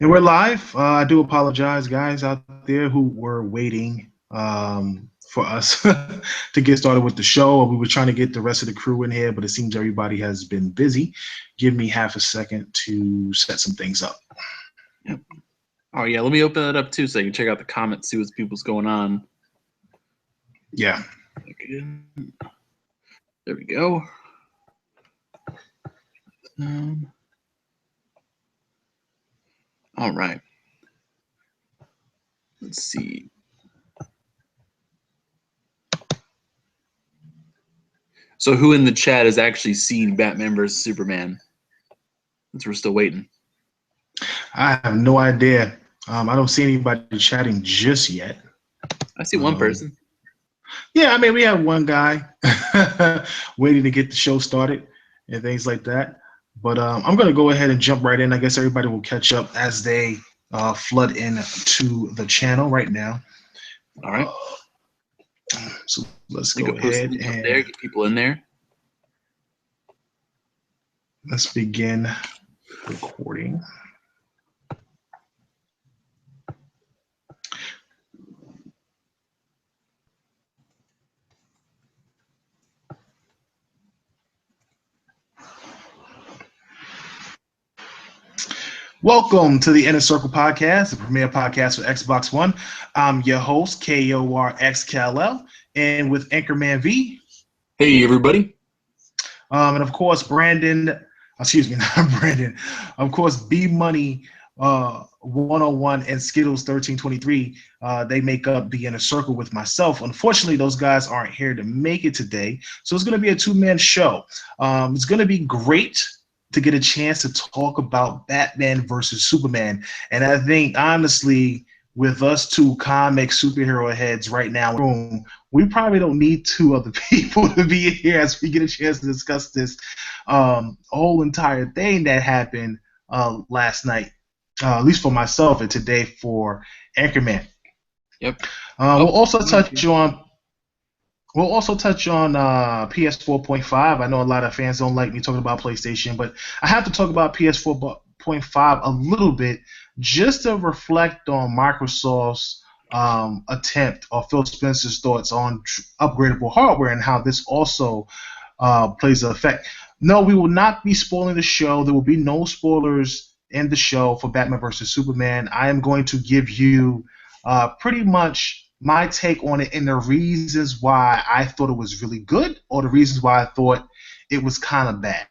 And we're live. I do apologize, guys out there who were waiting for us to get started with the show. We were trying to get the rest of the crew in here, but it seems everybody has been busy. Give me half a second to set some things up. Yep. Oh, yeah, let me open it up, too, so I can check out the comments, see what's people's going on. Yeah. There we go. All right. Let's see. So who in the chat has actually seen Batman vs. Superman? Since we're still waiting. I have no idea. I don't see anybody chatting just yet. I see one person. Yeah, I mean, we have one guy waiting to get the show started and things like that. But I'm going to go ahead and jump right in. I guess everybody will catch up as they flood into the channel right now. All right. So let's go ahead and get people in there. Let's begin recording. Welcome to the Inner Circle Podcast, the premier podcast for Xbox One. I'm your host, KORXKLL, and with Anchorman V. Hey, everybody. And of course, Brandon, excuse me, not Brandon, of course, B Money 101 and Skittles 1323, they make up the Inner Circle with myself. Unfortunately, those guys aren't here to make it today, so it's going to be a two-man show. It's going to be great to get a chance to talk about Batman versus Superman. And I think, honestly, with us two comic superhero heads right now in the room, we probably don't need two other people to be here as we get a chance to discuss this whole entire thing that happened last night, at least for myself, and today for Anchorman. Yep. We'll also touch on PS4.5. I know a lot of fans don't like me talking about PlayStation, but I have to talk about PS4.5 a little bit just to reflect on Microsoft's attempt, or Phil Spencer's thoughts on upgradable hardware and how this also plays an effect. No, we will not be spoiling the show. There will be no spoilers in the show for Batman vs. Superman. I am going to give you pretty much my take on it and the reasons why I thought it was really good, or the reasons why I thought it was kind of bad.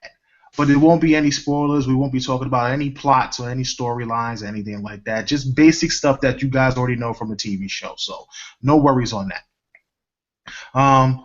But it won't be any spoilers. We won't be talking about any plots or any storylines or anything like that. Just basic stuff that you guys already know from a TV show. So no worries on that.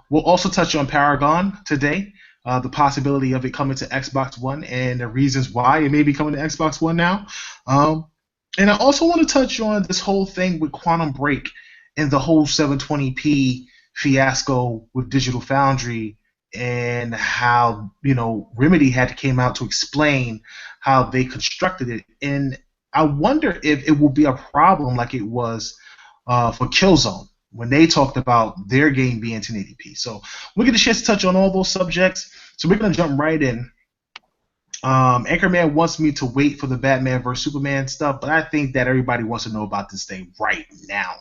We'll also touch on Paragon today, the possibility of it coming to Xbox One and the reasons why it may be coming to Xbox One now. And I also want to touch on this whole thing with Quantum Break and the whole 720p fiasco with Digital Foundry, and how, you know, Remedy had came out to explain how they constructed it. And I wonder if it will be a problem like it was for Killzone when they talked about their game being 1080p. So we'll get a chance to touch on all those subjects. So we're going to jump right in. Anchorman wants me to wait for the Batman vs. Superman stuff, but I think that everybody wants to know about this thing right now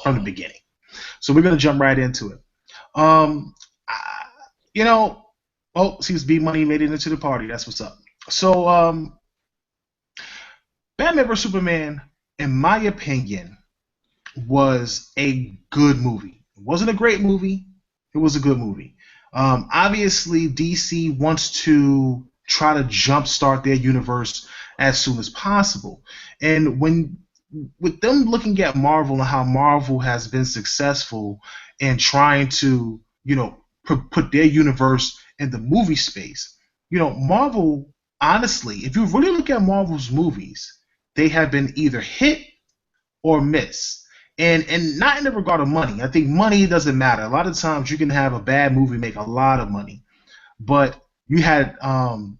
from the beginning. So we're going to jump right into it. Seems B Money made it into the party. That's what's up. So Batman vs. Superman, in my opinion, was a good movie. It wasn't a great movie. It was a good movie. Obviously, DC wants to try to jumpstart their universe as soon as possible. And with them looking at Marvel and how Marvel has been successful in trying to, put their universe in the movie space, Marvel, honestly, if you really look at Marvel's movies, they have been either hit or miss. And not in the regard of money. I think money doesn't matter. A lot of times you can have a bad movie make a lot of money. But you had, Iron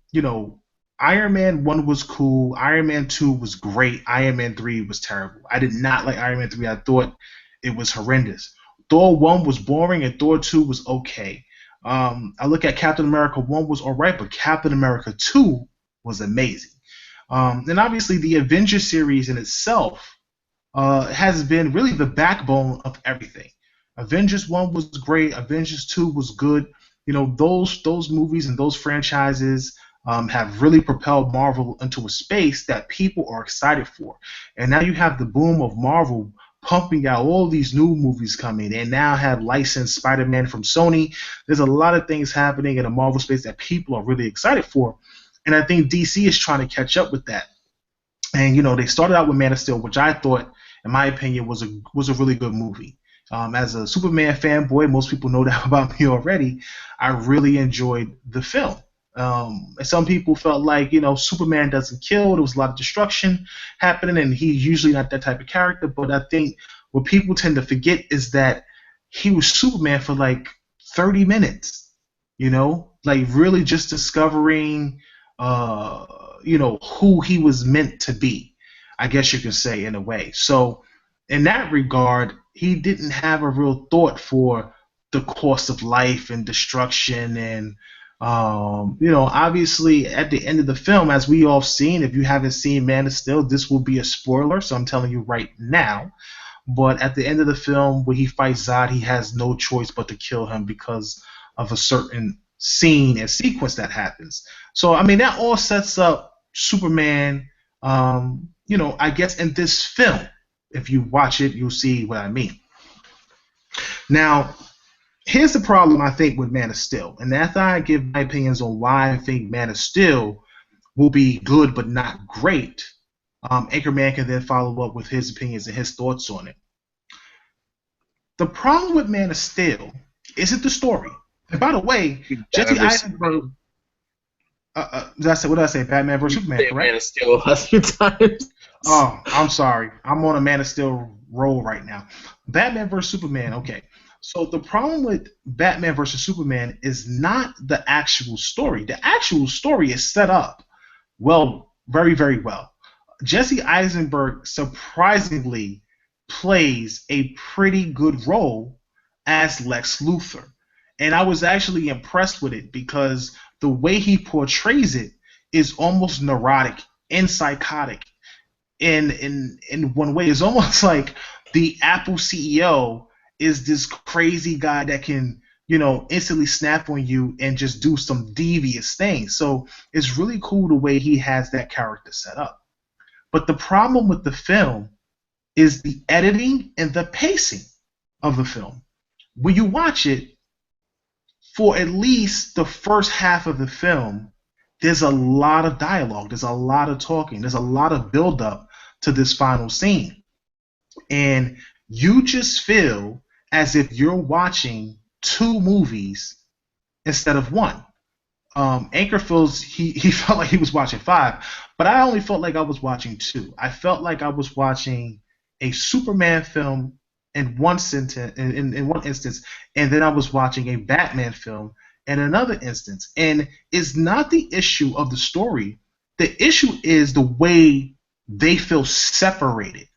Man 1 was cool. Iron Man 2 was great. Iron Man 3 was terrible. I did not like Iron Man 3. I thought it was horrendous. Thor 1 was boring, and Thor 2 was okay. I look at Captain America 1 was all right, but Captain America 2 was amazing. And obviously, the Avengers series in itself has been really the backbone of everything. Avengers 1 was great. Avengers 2 was good. You know, those movies and those franchises have really propelled Marvel into a space that people are excited for. And now you have the boom of Marvel pumping out all these new movies coming, and now have licensed Spider-Man from Sony. There's a lot of things happening in the Marvel space that people are really excited for. And I think DC is trying to catch up with that. And they started out with Man of Steel, which I thought, in my opinion, was a really good movie. As a Superman fanboy, most people know that about me already. I really enjoyed the film. And some people felt like Superman doesn't kill. There was a lot of destruction happening, and he's usually not that type of character. But I think what people tend to forget is that he was Superman for like 30 minutes. Like really just discovering who he was meant to be, I guess you could say, in a way. So in that regard, he didn't have a real thought for the course of life and destruction. And obviously at the end of the film, as we all seen, if you haven't seen Man of Steel, this will be a spoiler, so I'm telling you right now. But at the end of the film, when he fights Zod, he has no choice but to kill him because of a certain scene and sequence that happens. So I mean, that all sets up Superman. I guess in this film, if you watch it, you'll see what I mean. Now, here's the problem I think with Man of Steel, and after I give my opinions on why I think Man of Steel will be good but not great, Anchorman can then follow up with his opinions and his thoughts on it. The problem with Man of Steel isn't the story. And by the way, Jesse Eisenberg. What did I say? Batman vs Superman, correct? Man of Steel a few times. Oh, I'm sorry. I'm on a Man of Steel roll right now. Batman vs Superman. Okay. So the problem with Batman vs Superman is not the actual story. The actual story is set up well, very, very well. Jesse Eisenberg surprisingly plays a pretty good role as Lex Luthor. And I was actually impressed with it because the way he portrays it is almost neurotic and psychotic. In one way, it's almost like the Apple CEO is this crazy guy that can, instantly snap on you and just do some devious things. So it's really cool the way he has that character set up. But the problem with the film is the editing and the pacing of the film. When you watch it, for at least the first half of the film, there's a lot of dialogue, there's a lot of talking, there's a lot of build-up to this final scene. And you just feel as if you're watching two movies instead of one. Anchor feels he felt like he was watching 5, but I only felt like I was watching 2. I felt like I was watching a Superman film in one sentence, in one instance, and then I was watching a Batman film in another instance. And it's not the issue of the story. The issue is the way they feel separated.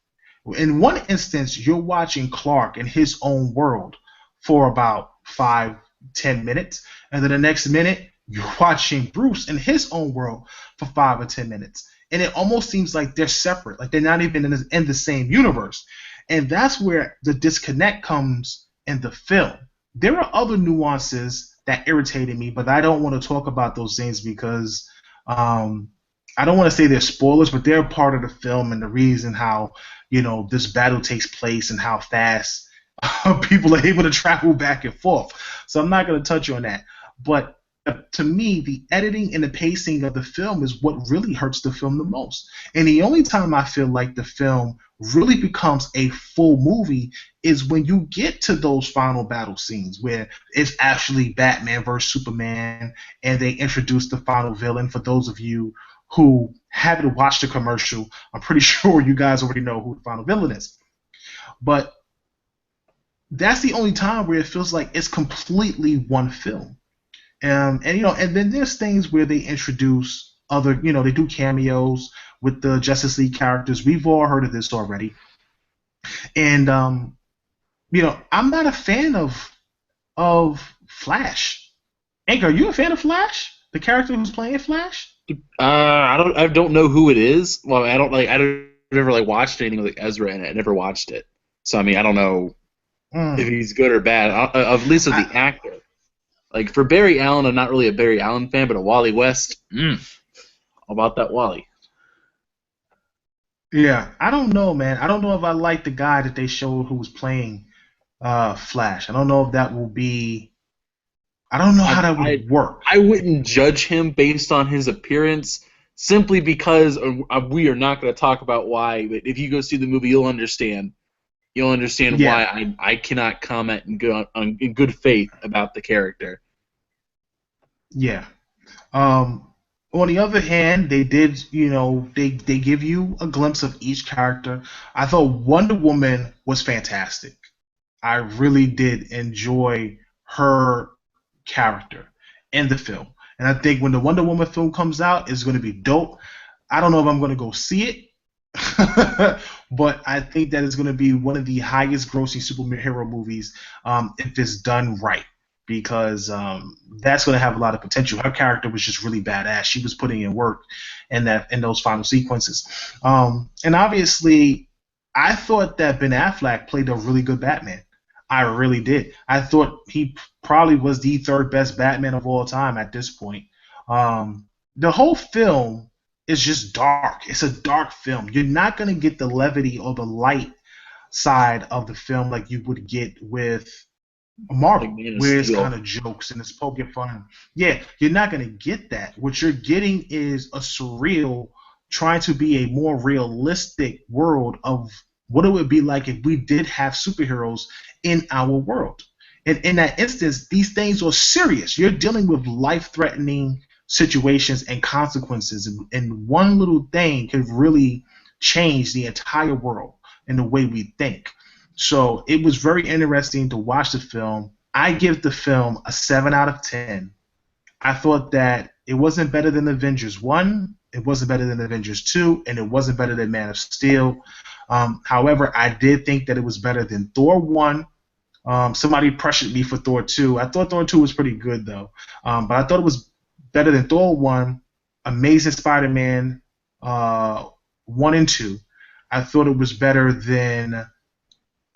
In one instance, you're watching Clark in his own world for about 5-10 minutes, and then the next minute you're watching Bruce in his own world for 5 or 10 minutes. And it almost seems like they're separate, like they're not even in the same universe. And that's where the disconnect comes in the film. There are other nuances that irritated me, but I don't want to talk about those things because I don't want to say they're spoilers, but they're part of the film and the reason how this battle takes place and how fast people are able to travel back and forth. So I'm not going to touch on that. But to me, the editing and the pacing of the film is what really hurts the film the most. And the only time I feel like the film really becomes a full movie is when you get to those final battle scenes where it's actually Batman versus Superman and they introduce the final villain. For those of you who haven't watched the commercial, I'm pretty sure you guys already know who the final villain is. But that's the only time where it feels like it's completely one film. And then there's things where they introduce other, they do cameos with the Justice League characters. We've all heard of this already. And I'm not a fan of Flash. Anchor, are you a fan of Flash? The character who's playing Flash? I don't know who it is. Well, I don't ever like watched anything with like Ezra in it. I never watched it, so I mean I don't know if Mm. he's good or bad. At least of the I, actor. Like for Barry Allen, I'm not really a Barry Allen fan, but a Wally West, how about that Wally? yeah, I don't know, man. I don't know if I like the guy that they showed who was playing Flash. I don't know if that will be. I don't know how I, that I would work. I wouldn't judge him based on his appearance, simply because we are not going to talk about why. But if you go see the movie, you'll understand. You'll understand Yeah, why I cannot comment in good faith about the character. yeah. Um, on the other hand, they did, they give you a glimpse of each character. I thought Wonder Woman was fantastic. I really did enjoy her character in the film. And I think when the Wonder Woman film comes out, it's going to be dope. I don't know if I'm going to go see it, but I think that it's going to be one of the highest grossing superhero movies if it's done right. Because that's going to have a lot of potential. Her character was just really badass. She was putting in work in those final sequences, and obviously, I thought that Ben Affleck played a really good Batman. I really did. I thought he probably was the third best Batman of all time at this point. The whole film is just dark. It's a dark film. You're not going to get the levity or the light side of the film like you would get with Like Marvel, Man of where it's kind Steel. of jokes and it's poking fun. Yeah, you're not going to get that. What you're getting is a surreal, trying to be a more realistic world of what it would be like if we did have superheroes in our world. And in that instance, these things are serious. You're dealing with life threatening situations and consequences. And one little thing could really change the entire world and the way we think. So it was very interesting to watch the film. I give the film a 7 out of 10. I thought that it wasn't better than Avengers 1, it wasn't better than Avengers 2, and it wasn't better than Man of Steel. However, I did think that it was better than Thor 1. Somebody pressured me for Thor 2. I thought Thor 2 was pretty good, though. But I thought it was better than Thor 1, Amazing Spider Man 1 and 2. I thought it was better than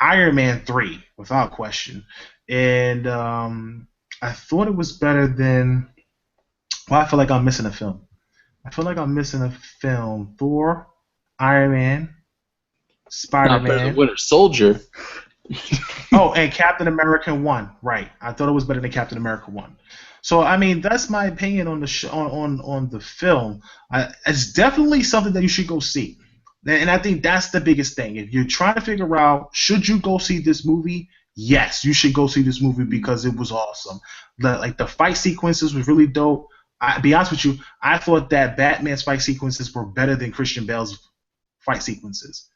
Iron Man 3, without question. And I thought it was better than. Well, I feel like I'm missing a film. I feel like I'm missing a film. Thor, Iron Man, Spider Not better than Man. Winter Soldier. Oh, and Captain America 1. Right. I thought it was better than Captain America 1. So, I mean, that's my opinion on the on the film. It's definitely something that you should go see. And I think that's the biggest thing. If you're trying to figure out should you go see this movie, yes, you should go see this movie because it was awesome. The fight sequences was really dope. Be honest with you, I thought that Batman's fight sequences were better than Christian Bale's fight sequences.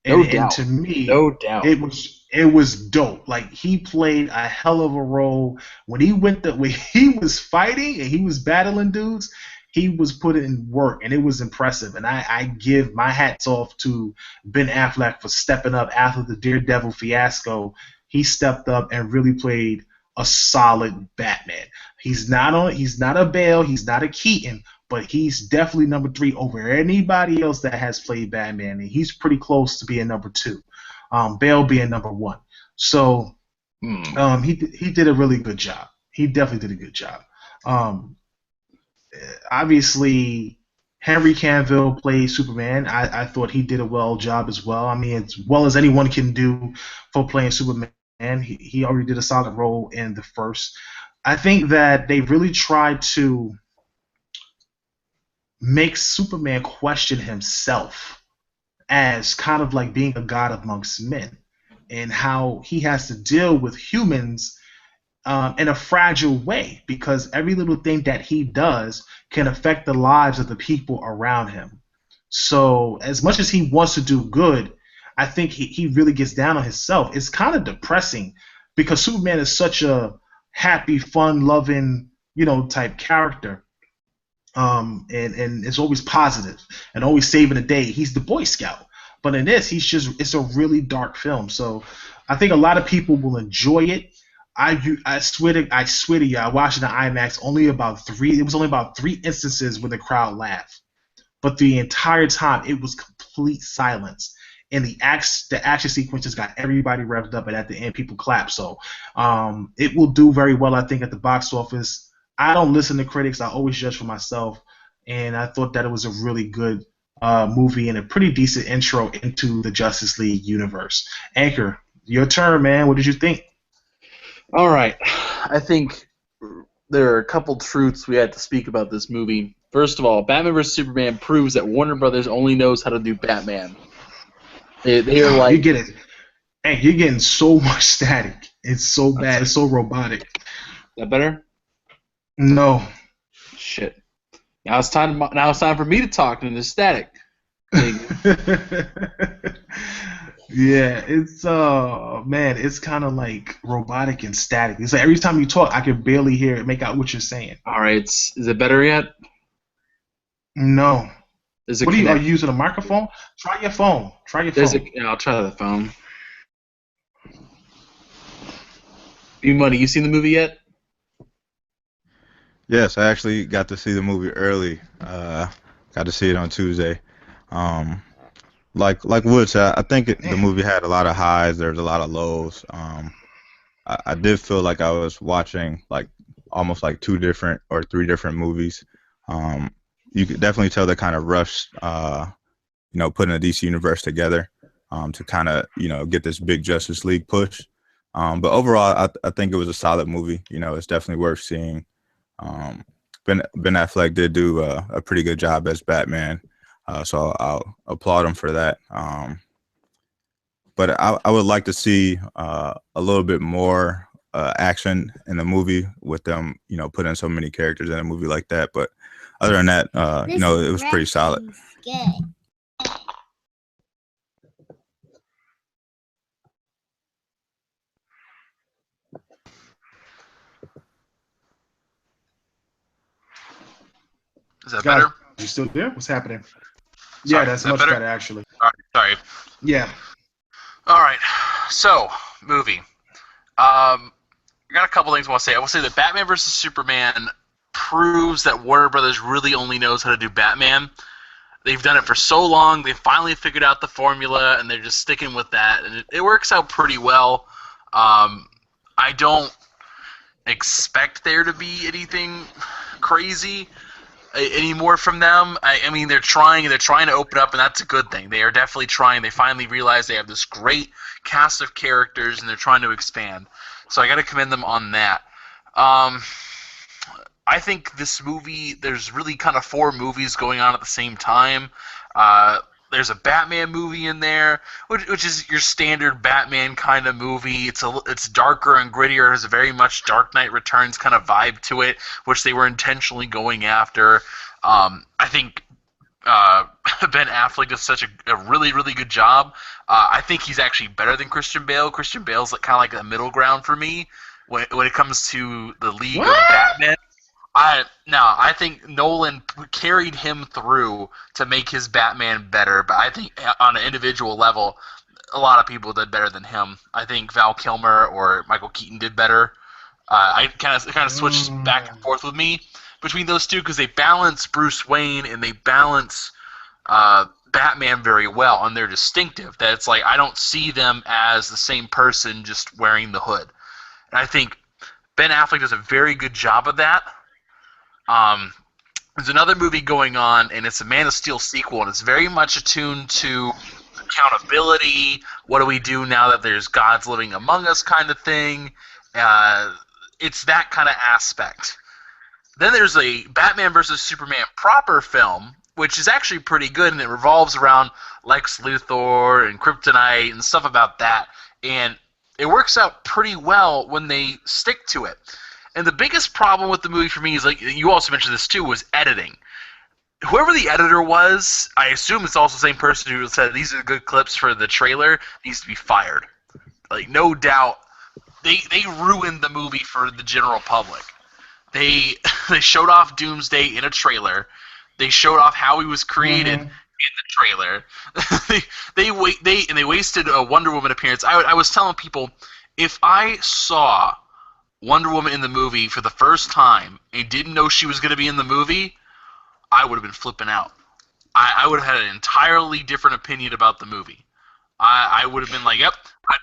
And No and doubt. to me, No doubt. it was dope. Like he played a hell of a role when he was fighting and he was battling dudes. He was putting in work and it was impressive. And I give my hats off to Ben Affleck for stepping up after the Daredevil fiasco. He stepped up and really played a solid Batman. He's not a Bale, he's not a Keaton, but he's definitely number three over anybody else that has played Batman, and he's pretty close to being number two. Bale being number one. So Hmm. he did a really good job. He definitely did a good job. Um, Obviously, Henry Cavill played Superman. I thought he did a well job as well. I mean, as well as anyone can do for playing Superman. He already did a solid role in the first. I think that they really tried to make Superman question himself as kind of like being a god amongst men and how he has to deal with humans in a fragile way because every little thing that he does can affect the lives of the people around him. So, as much as he wants to do good, I think he really gets down on himself. It's kind of depressing because Superman is such a happy, fun loving, type character. And it's always positive and always saving the day. He's the Boy Scout. But in this, it's a really dark film. So I think a lot of people will enjoy it. I swear to you, I watched it in IMAX. It was only about 3 instances where the crowd laughed, but the entire time it was complete silence. And the action sequences got everybody revved up, and at the end, people clap. So, it will do very well, I think, at the box office. I don't listen to critics; I always judge for myself, and I thought that it was a really good movie and a pretty decent intro into the Justice League universe. Anchor, your turn, man. What did you think? All right. I think there are a couple truths we had to speak about this movie. First of all, Batman vs. Superman proves that Warner Brothers only knows how to do Batman. They are like... You're getting so much static. It's so bad. It's so robotic. Is that better? No. Shit. Now it's time for me to talk in this static. Yeah, it's it's kind of like robotic and static. It's like every time you talk, I can barely hear it, make out what you're saying. All right, is it better yet? No. Is it are you using a microphone? Try your phone. I'll try the phone. B-Money, you seen the movie yet? Yes, I actually got to see the movie early. Got to see it on Tuesday. Like Wood said, I think the movie had a lot of highs. There's a lot of lows. I did feel like I was watching like almost like 2 different or 3 different movies. You could definitely tell they kind of rushed, putting the DC universe together to kind of get this big Justice League push. But overall, I think it was a solid movie. It's definitely worth seeing. Ben Affleck did do a pretty good job as Batman. So I'll applaud him for that. But I would like to see a little bit more action in the movie with them, putting so many characters in a movie like that. But other than that, it was pretty solid. Is that better? You still there? What's happening? Sorry, yeah, that's much better actually. All right, sorry. Yeah. All right. So, movie. I got a couple things I want to say. I will say that Batman vs. Superman proves that Warner Brothers really only knows how to do Batman. They've done it for so long. They finally figured out the formula, and they're just sticking with that. And it works out pretty well. I don't expect there to be anything crazy anymore from them. I mean, they're trying to open up, and that's a good thing. They are definitely trying. They finally realize they have this great cast of characters, and they're trying to expand. So I got to commend them on that. I think this movie, there's really kind of 4 movies going on at the same time. There's a Batman movie in there, which is your standard Batman kind of movie. It's darker and grittier. It has a very much Dark Knight Returns kind of vibe to it, which they were intentionally going after. I think Ben Affleck does such a really, really good job. I think he's actually better than Christian Bale. Christian Bale's kind of like the middle ground for me when it comes to the League of Batman. I think Nolan carried him through to make his Batman better, but I think on an individual level, a lot of people did better than him. I think Val Kilmer or Michael Keaton did better. I kind of switched back and forth with me between those two because they balance Bruce Wayne and they balance Batman very well, and they're distinctive. That it's like I don't see them as the same person just wearing the hood. And I think Ben Affleck does a very good job of that. There's another movie going on, and it's a Man of Steel sequel, and it's very much attuned to accountability. What do we do now that there's gods living among us kind of thing? It's that kind of aspect. Then there's a Batman vs. Superman proper film, which is actually pretty good, and it revolves around Lex Luthor and Kryptonite and stuff about that. And it works out pretty well when they stick to it. And the biggest problem with the movie for me is, like you also mentioned this too, was editing. Whoever the editor was, I assume it's also the same person who said these are good clips for the trailer, needs to be fired. Like, no doubt, they ruined the movie for the general public. They showed off Doomsday in a trailer. They showed off how he was created in the trailer. they wasted a Wonder Woman appearance. I was telling people, if I saw Wonder Woman in the movie for the first time and didn't know she was going to be in the movie, I would have been flipping out. I would have had an entirely different opinion about the movie. I would have been like, yep,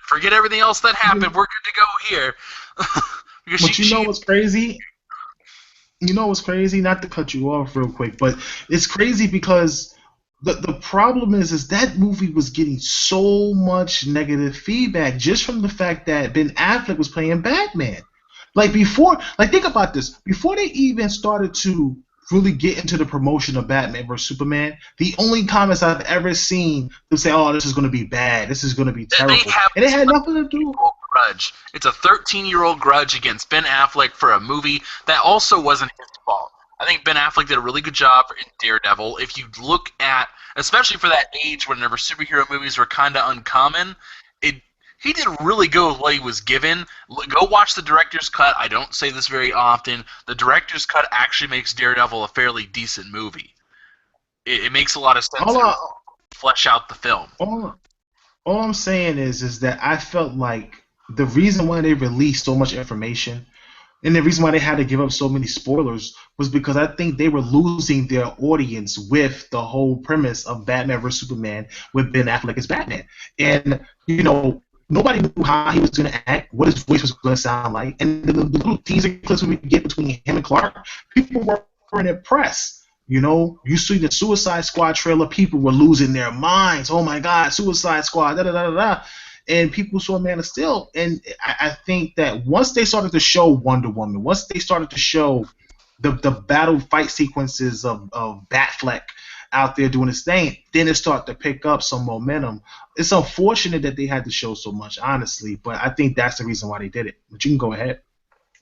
forget everything else that happened. We're good to go here. But you know what's crazy? You know what's crazy? Not to cut you off real quick, but it's crazy because the problem is that movie was getting so much negative feedback just from the fact that Ben Affleck was playing Batman. Like think about this. Before they even started to really get into the promotion of Batman vs Superman, the only comments I've ever seen to say, "Oh, this is going to be bad. This is going to be terrible," and it had nothing to do. Grudge. It's a 13-year-old grudge against Ben Affleck for a movie that also wasn't his fault. I think Ben Affleck did a really good job in Daredevil. If you look at, especially for that age whenever superhero movies were kind of uncommon, he did really good with what he was given. Go watch the director's cut. I don't say this very often. The director's cut actually makes Daredevil a fairly decent movie. It makes a lot of sense to flesh out the film. All I'm saying is that I felt like the reason why they released so much information and the reason why they had to give up so many spoilers was because I think they were losing their audience with the whole premise of Batman vs Superman with Ben Affleck as Batman. And, nobody knew how he was going to act, what his voice was going to sound like. And the little teaser clips we get between him and Clark, people weren't impressed. You see the Suicide Squad trailer, people were losing their minds. Oh, my God, Suicide Squad, da-da-da-da-da. And people saw Man of Steel. And I think that once they started to show Wonder Woman, once they started to show the battle fight sequences of Batfleck out there doing his thing, then it started to pick up some momentum. It's unfortunate that they had to show so much, honestly, but I think that's the reason why they did it. But you can go ahead.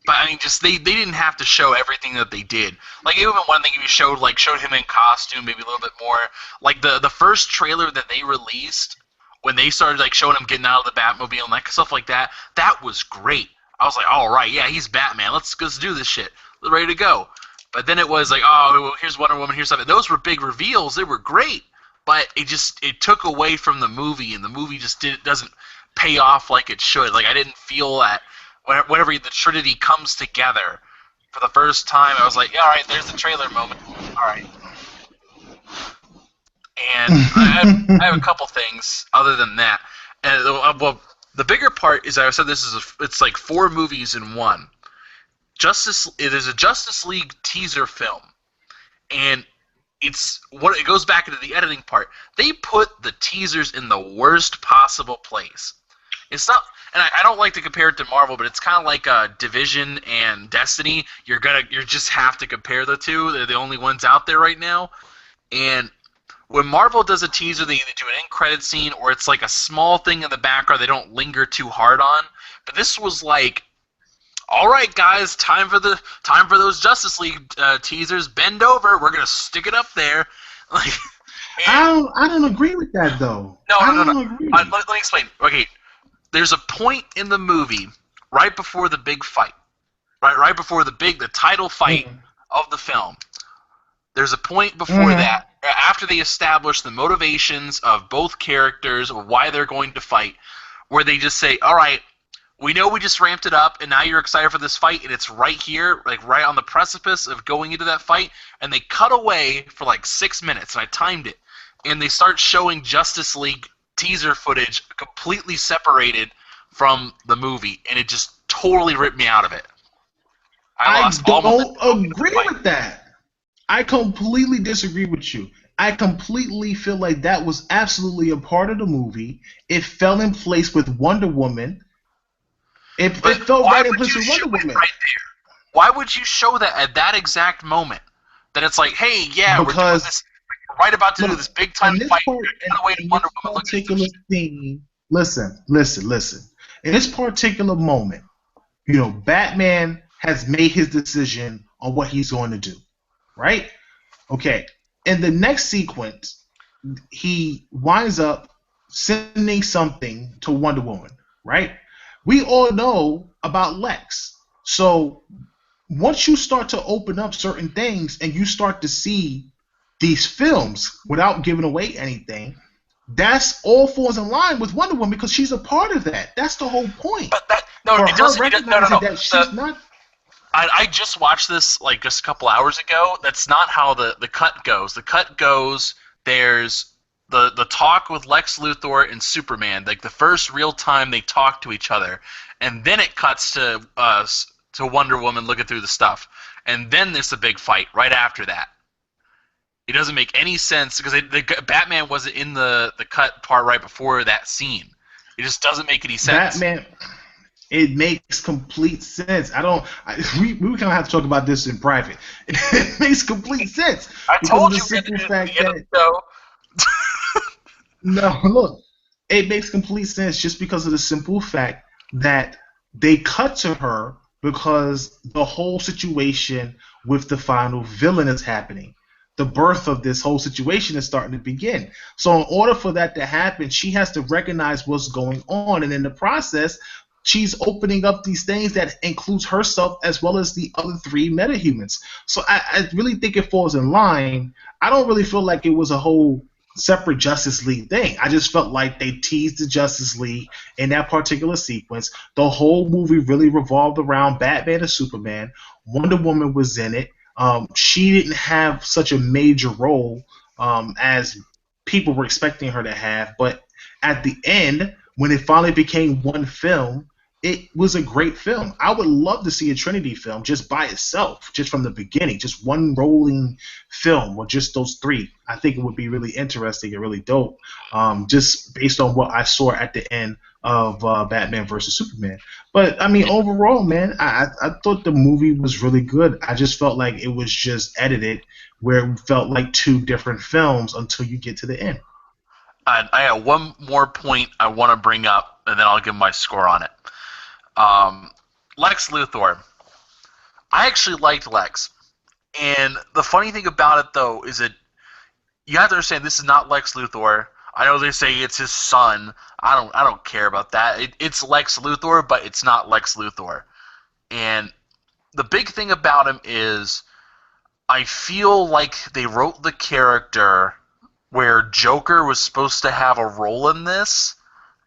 But I mean, just they didn't have to show everything that they did. Like even one thing you showed him in costume, maybe a little bit more. Like the first trailer that they released when they started showing him getting out of the Batmobile and that stuff like that, that was great. I was like, all right, yeah, he's Batman. Let's do this shit. We're ready to go. But then it was like, oh, here's Wonder Woman, here's something. Those were big reveals. They were great. But it took away from the movie, and the movie just doesn't pay off like it should. Like I didn't feel that whenever the Trinity comes together for the first time, I was like, yeah, all right, there's the trailer moment. All right. And I have a couple things other than that. And well, the bigger part is I said it's like 4 movies in one. It is a Justice League teaser film, and it goes back into the editing part. They put the teasers in the worst possible place. It's not, and I don't like to compare it to Marvel, but it's kind of like Division and Destiny. You just have to compare the two. They're the only ones out there right now. And when Marvel does a teaser, they either do an end credit scene or it's like a small thing in the background they don't linger too hard on. But this was like, all right, guys, time for those Justice League teasers. Bend over. We're gonna stick it up there. I don't agree with that though. No. Agree. Let me explain. Okay, there's a point in the movie right before the big fight, right before the title fight of the film. There's a point before that, after they establish the motivations of both characters or why they're going to fight, where they just say, all right, we know we just ramped it up, and now you're excited for this fight, and it's right here, like right on the precipice of going into that fight, and they cut away for like 6 minutes, and I timed it, and they start showing Justice League teaser footage completely separated from the movie, and it just totally ripped me out of it. I don't agree with that. I completely disagree with you. I completely feel like that was absolutely a part of the movie. It fell in place with Wonder Woman. It felt right in place with Wonder Woman. Right there. Why would you show that at that exact moment? That it's like, hey, yeah, we're doing this. We're right about to do this big time fight. Listen. In this particular moment, Batman has made his decision on what he's going to do, right? Okay. In the next sequence, he winds up sending something to Wonder Woman, right? We all know about Lex. So once you start to open up certain things and you start to see these films without giving away anything, that's all falls in line with Wonder Woman because she's a part of that. That's the whole point. But that no, For it doesn't. her recognizing No. that she's not. I just watched this like just a couple hours ago. That's not how the cut goes. The cut goes there's the talk with Lex Luthor and Superman, like the first real time they talk to each other, and then it cuts to Wonder Woman looking through the stuff, and then there's the big fight right after that. It doesn't make any sense because Batman wasn't in the cut part right before that scene. It just doesn't make any sense. Batman, it makes complete sense. We kind of have to talk about this in private. It makes complete sense. I told you the simple at fact the end of that the show. no, look, it makes complete sense just because of the simple fact that they cut to her because the whole situation with the final villain is happening. The birth of this whole situation is starting to begin. So in order for that to happen, she has to recognize what's going on, and in the process, she's opening up these things that includes herself as well as the other three metahumans. So I really think it falls in line. I don't really feel like it was a whole separate Justice League thing. I just felt like they teased the Justice League in that particular sequence. The whole movie really revolved around Batman and Superman. Wonder Woman was in it. She didn't have such a major role as people were expecting her to have, but at the end, when it finally became one film, it was a great film. I would love to see a Trinity film just by itself, just from the beginning, just one rolling film or just those three. I think it would be really interesting and really dope, just based on what I saw at the end of Batman versus Superman. But, I mean, overall, man, I thought the movie was really good. I just felt like it was just edited where it felt like two different films until you get to the end. I have one more point I want to bring up, and then I'll give my score on it. Lex Luthor. I actually liked Lex. And the funny thing about it, though, is that you have to understand this is not Lex Luthor. I know they say it's his son. I don't care about that. It's Lex Luthor, but it's not Lex Luthor. And the big thing about him is I feel like they wrote the character where Joker was supposed to have a role in this,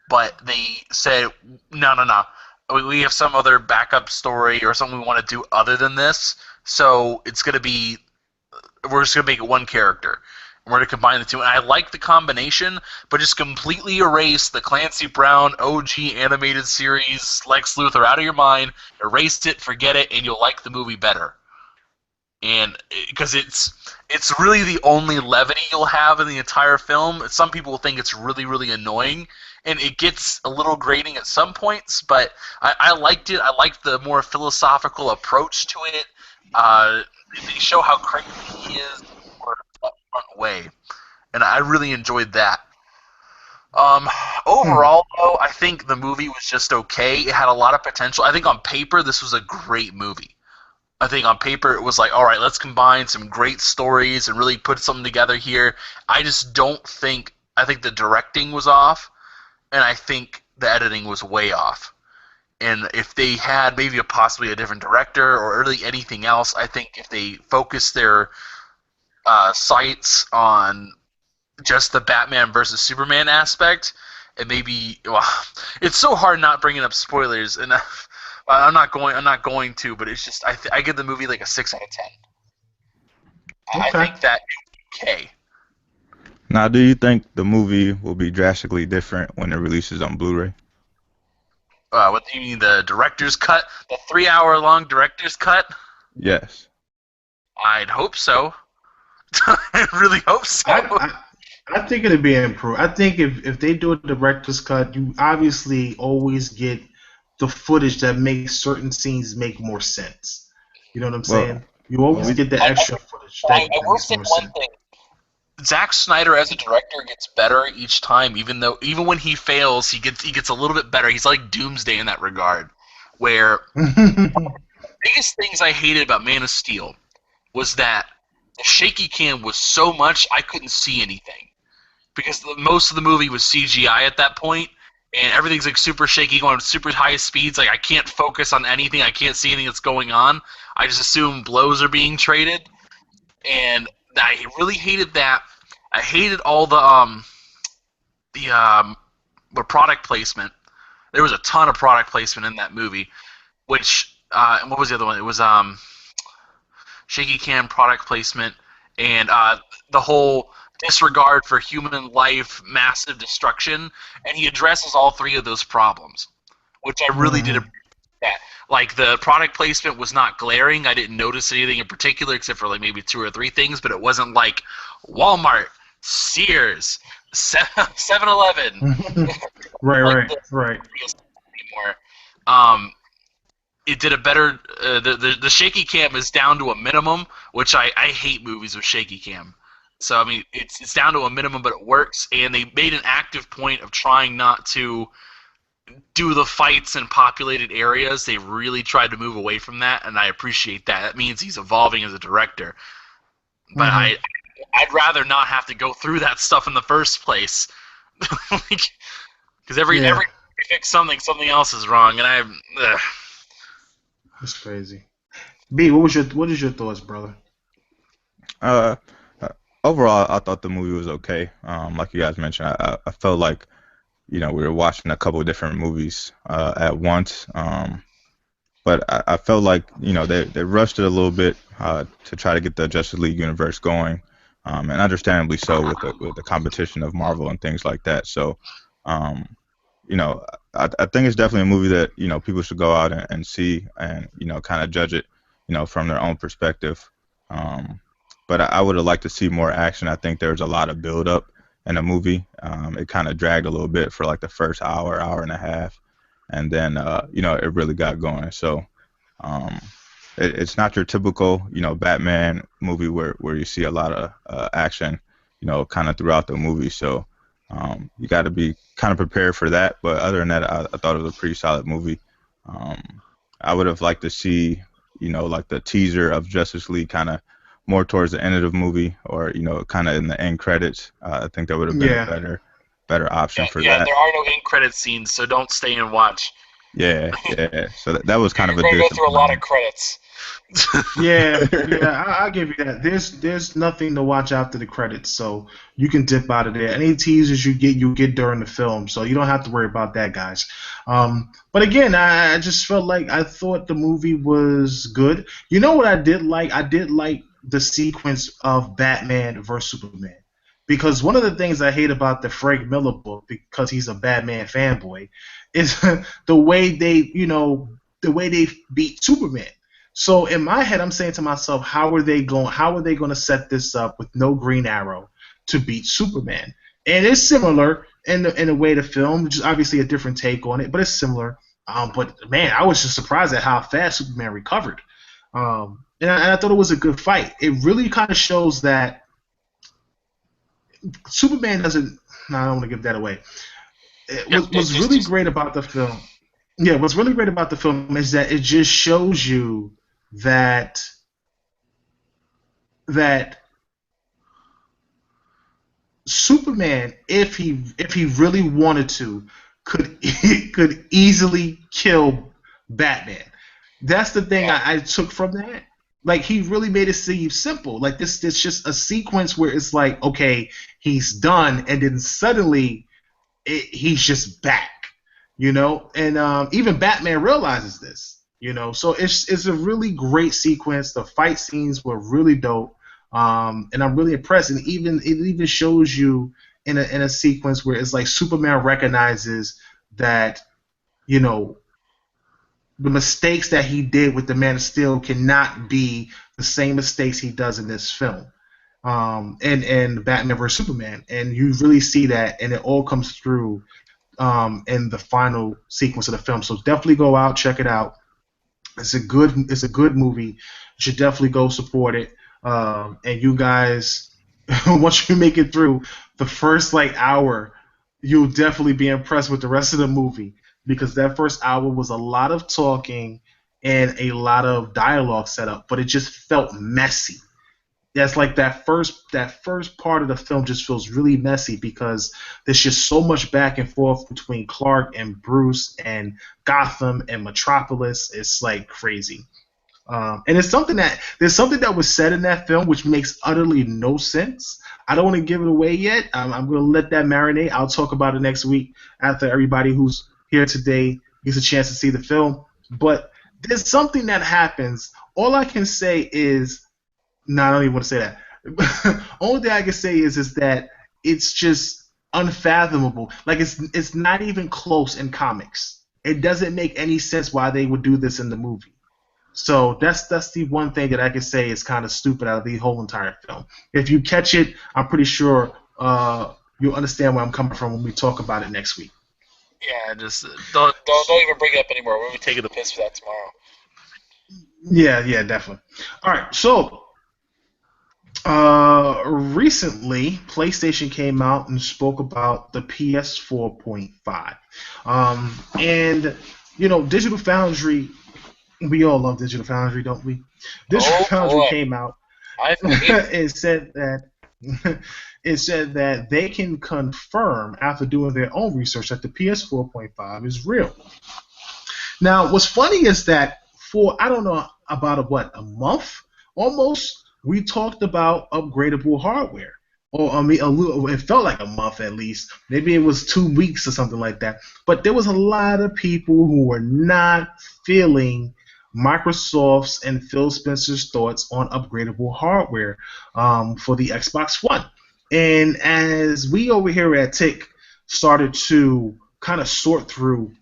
but they said, no. We have some other backup story or something we want to do other than this, so it's going to be, we're just going to make it one character. And we're going to combine the two. And I like the combination, but just completely erase the Clancy Brown OG animated series Lex Luthor out of your mind, erase it, forget it, and you'll like the movie better. And because it's really the only levity you'll have in the entire film. Some people think it's really, really annoying, and it gets a little grating at some points, but I liked it. I liked the more philosophical approach to it. They show how crazy he is in a more upfront way, and I really enjoyed that. Overall, though, I think the movie was just okay. It had a lot of potential. I think on paper, this was a great movie. I think on paper it was like, all right, let's combine some great stories and really put something together here. I just don't think – I think the directing was off, and I think the editing was way off. And if they had maybe possibly a different director or really anything else, I think if they focused their sights on just the Batman versus Superman aspect, and maybe – well, it's so hard not bringing up spoilers, and – I'm not going to, but it's just I give the movie like a 6 out of 10. Okay. I think that okay. Now, do you think the movie will be drastically different when it releases on Blu-ray? What do you mean, the director's cut, the 3-hour-long director's cut? Yes. I'd hope so. I really hope so. I think it'd be improved. I think if they do a director's cut, you obviously always get the footage that makes certain scenes make more sense. You know what I'm saying? You always get the extra footage. I will say one thing. Zack Snyder as a director gets better each time, even when he fails, he gets a little bit better. He's like Doomsday in that regard. Where the biggest things I hated about Man of Steel was that the shaky cam was so much I couldn't see anything. Because most of the movie was CGI at that point. And everything's like super shaky, going super high speeds. Like I can't focus on anything. I can't see anything that's going on. I just assume blows are being traded, and I really hated that. I hated all the the product placement. There was a ton of product placement in that movie, which and what was the other one? It was shaky cam, product placement, and the whole disregard for human life, massive destruction, and he addresses all three of those problems, which I really did appreciate that. Like, the product placement was not glaring. I didn't notice anything in particular except for like maybe 2 or 3 things, but it wasn't like Walmart, Sears, 7-Eleven. Right. Anymore. It did a better. The shaky cam is down to a minimum, which I hate movies with shaky cam. So I mean, it's down to a minimum, but it works. And they made an active point of trying not to do the fights in populated areas. They really tried to move away from that, and I appreciate that. That means he's evolving as a director. But I'd rather not have to go through that stuff in the first place, because every fix something else is wrong, and That's crazy. B, what is your thoughts, brother? Overall, I thought the movie was okay. Like you guys mentioned, I felt like, we were watching a couple of different movies at once. But I felt like, they rushed it a little bit to try to get the Justice League universe going, and understandably so with the competition of Marvel and things like that. So, I think it's definitely a movie that people should go out and see and kind of judge it from their own perspective. But I would have liked to see more action. I think there was a lot of build up in the movie. It kind of dragged a little bit for like the first hour and a half, and then it really got going. So it's not your typical Batman movie where you see a lot of action kind of throughout the movie. So you got to be kind of prepared for that. But other than that, I thought it was a pretty solid movie. I would have liked to see like the teaser of Justice League kind of more towards the end of the movie, or kind of in the end credits. I think that would have been a better option for that. Yeah, there are no end credit scenes, so don't stay and watch. Yeah. So that was kind of a. You're going to go through a lot of credits. I'll give you that. There's nothing to watch after the credits, so you can dip out of there. Any teasers you get during the film, so you don't have to worry about that, guys. But again, I just felt like I thought the movie was good. You know what I did like? I did like the sequence of Batman versus Superman, because one of the things I hate about the Frank Miller book, because he's a Batman fanboy, is the way they beat Superman. So in my head, I'm saying to myself, how are they going to set this up with no Green Arrow to beat Superman? And it's similar in a way to film, which is obviously a different take on it, but it's similar. But man, I was just surprised at how fast Superman recovered. And I thought it was a good fight. It really kind of shows that Superman doesn't. No, I don't want to give that away. What's really great about the film? Yeah, what's really great about the film is that it just shows you that Superman, if he really wanted to, could easily kill Batman. That's the thing I took from that. Like, he really made it seem simple. Like, this just a sequence where it's like, okay, he's done, and then suddenly he's just back, And even Batman realizes this, So it's a really great sequence. The fight scenes were really dope, and I'm really impressed. And it even shows you in a sequence where it's like Superman recognizes that, the mistakes that he did with the Man of Steel cannot be the same mistakes he does in this film, and Batman vs Superman, and you really see that, and it all comes through in the final sequence of the film. So definitely go out, check it out. It's a good movie. You should definitely go support it. And you guys, once you make it through the first hour, you'll definitely be impressed with the rest of the movie. Because that first hour was a lot of talking and a lot of dialogue set up, but it just felt messy. That's like that first part of the film just feels really messy because there's just so much back and forth between Clark and Bruce and Gotham and Metropolis. It's like crazy. And it's something that there's something that was said in that film which makes utterly no sense. I don't want to give it away yet. I'm going to let that marinate. I'll talk about it next week after everybody who's here today gets a chance to see the film. But there's something that happens. All I can say is, no, I don't even want to say that. Only thing I can say is that it's just unfathomable. Like it's not even close in comics. It doesn't make any sense why they would do this in the movie. So that's the one thing that I can say is kind of stupid out of the whole entire film. If you catch it, I'm pretty sure you'll understand where I'm coming from when we talk about it next week. Yeah, just don't even bring it up anymore. We'll be taking the piss for that tomorrow. Yeah, definitely. All right, so recently PlayStation came out and spoke about the PS4.5, and Digital Foundry. We all love Digital Foundry, don't we? Digital Foundry came out and said that they can confirm after doing their own research that the PS4.5 is real. Now, what's funny is that for I don't know about a month almost, we talked about upgradable hardware. Or a little, it felt like a month at least. Maybe it was 2 weeks or something like that. But there was a lot of people who were not feeling Microsoft's and Phil Spencer's thoughts on upgradable hardware for the Xbox One. And as we over here at Tic started to kind of sort through,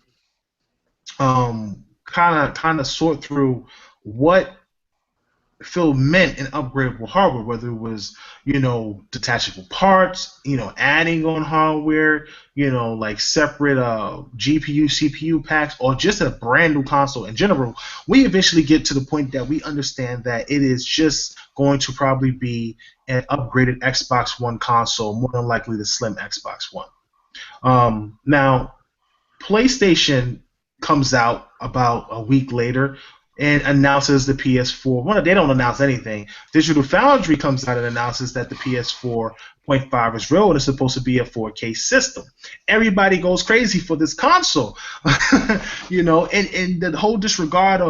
what Phil meant in upgradable hardware, whether it was, detachable parts, adding on hardware, like separate GPU, CPU packs, or just a brand new console in general, we eventually get to the point that we understand that it is just going to probably be an upgraded Xbox One console, more than likely the slim Xbox One. Now, PlayStation comes out about a week later and announces the PS4. Well, they don't announce anything. Digital Foundry comes out and announces that the PS4.5 is real and it's supposed to be a 4K system. Everybody goes crazy for this console, and the whole disregard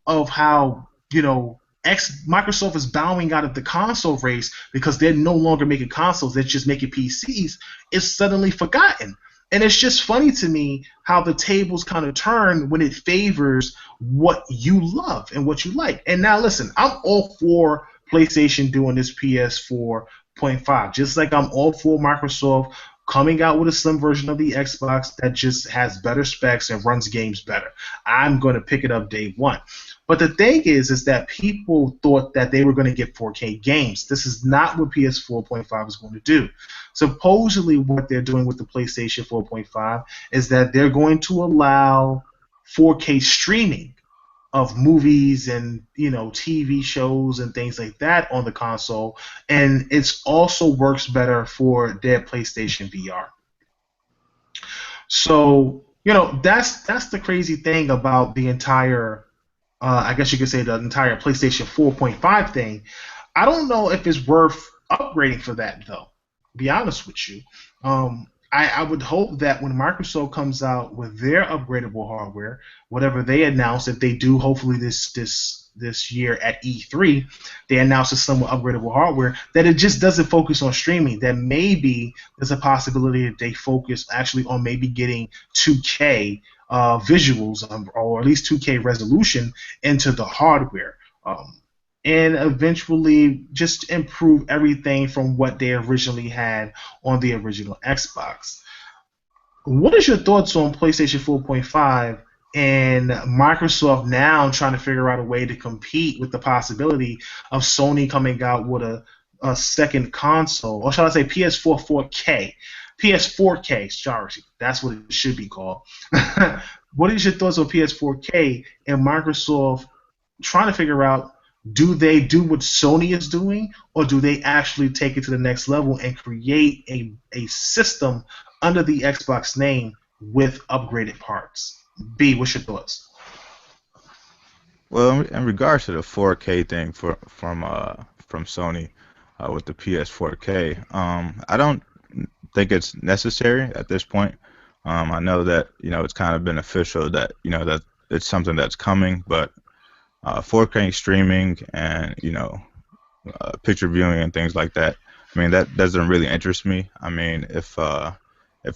of how Microsoft is bowing out of the console race because they're no longer making consoles; they're just making PCs. Is suddenly forgotten. And it's just funny to me how the tables kind of turn when it favors what you love and what you like. And now listen, I'm all for PlayStation doing this PS4.5, just like I'm all for Microsoft coming out with a slim version of the Xbox that just has better specs and runs games better. I'm going to pick it up day one. But the thing is that people thought that they were going to get 4K games. This is not what PS4.5 is going to do. Supposedly what they're doing with the PlayStation 4.5 is that they're going to allow 4K streaming of movies and TV shows and things like that on the console, and it also works better for their PlayStation VR. So that's the crazy thing about the entire I guess you could say the entire PlayStation 4.5 thing. I don't know if it's worth upgrading for that, though. To be honest with you, I would hope that when Microsoft comes out with their upgradable hardware, whatever they announce, if they do, hopefully this year at E3, they announce a somewhat upgradable hardware, that it just doesn't focus on streaming. That maybe there's a possibility that they focus actually on maybe getting 2K visuals or at least 2K resolution into the hardware, and eventually just improve everything from what they originally had on the original Xbox. What is your thoughts on PlayStation 4.5 and Microsoft now trying to figure out a way to compete with the possibility of Sony coming out with a second console, or shall I say PS4 4K? PS4K, sorry, that's what it should be called. What is your thoughts on PS4K and Microsoft trying to figure out, do they do what Sony is doing, or do they actually take it to the next level and create a system under the Xbox name with upgraded parts? B, what's your thoughts? Well, in regards to the 4K thing from Sony with the PS4K, I don't think it's necessary at this point. I know that it's kind of beneficial that that it's something that's coming, but 4K streaming and picture viewing and things like that. I mean, that doesn't really interest me. I mean, if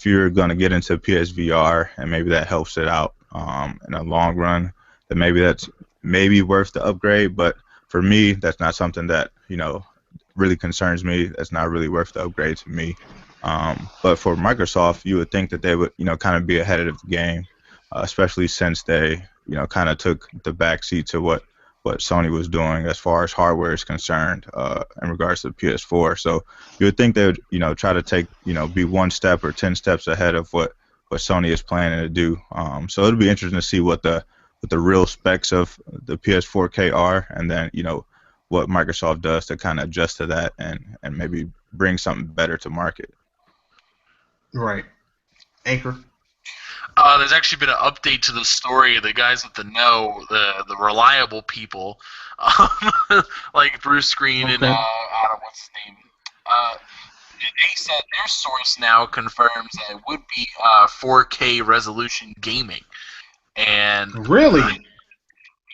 you're gonna get into PSVR and maybe that helps it out in the long run, then maybe that's maybe worth the upgrade. But for me, that's not something that really concerns me. That's not really worth the upgrade to me. But for Microsoft, you would think that they would kind of be ahead of the game, especially since they kind of took the backseat to what Sony was doing as far as hardware is concerned in regards to the PS4. So you would think they would, try to take, be one step or 10 steps ahead of what Sony is planning to do. So it'll be interesting to see what the real specs of the PS4K are, and then, what Microsoft does to kind of adjust to that and maybe bring something better to market. Right. Anchor. There's actually been an update to the story. The guys with the reliable people, like Bruce Green and what's his name? They said their source now confirms that it would be 4K resolution gaming. And really,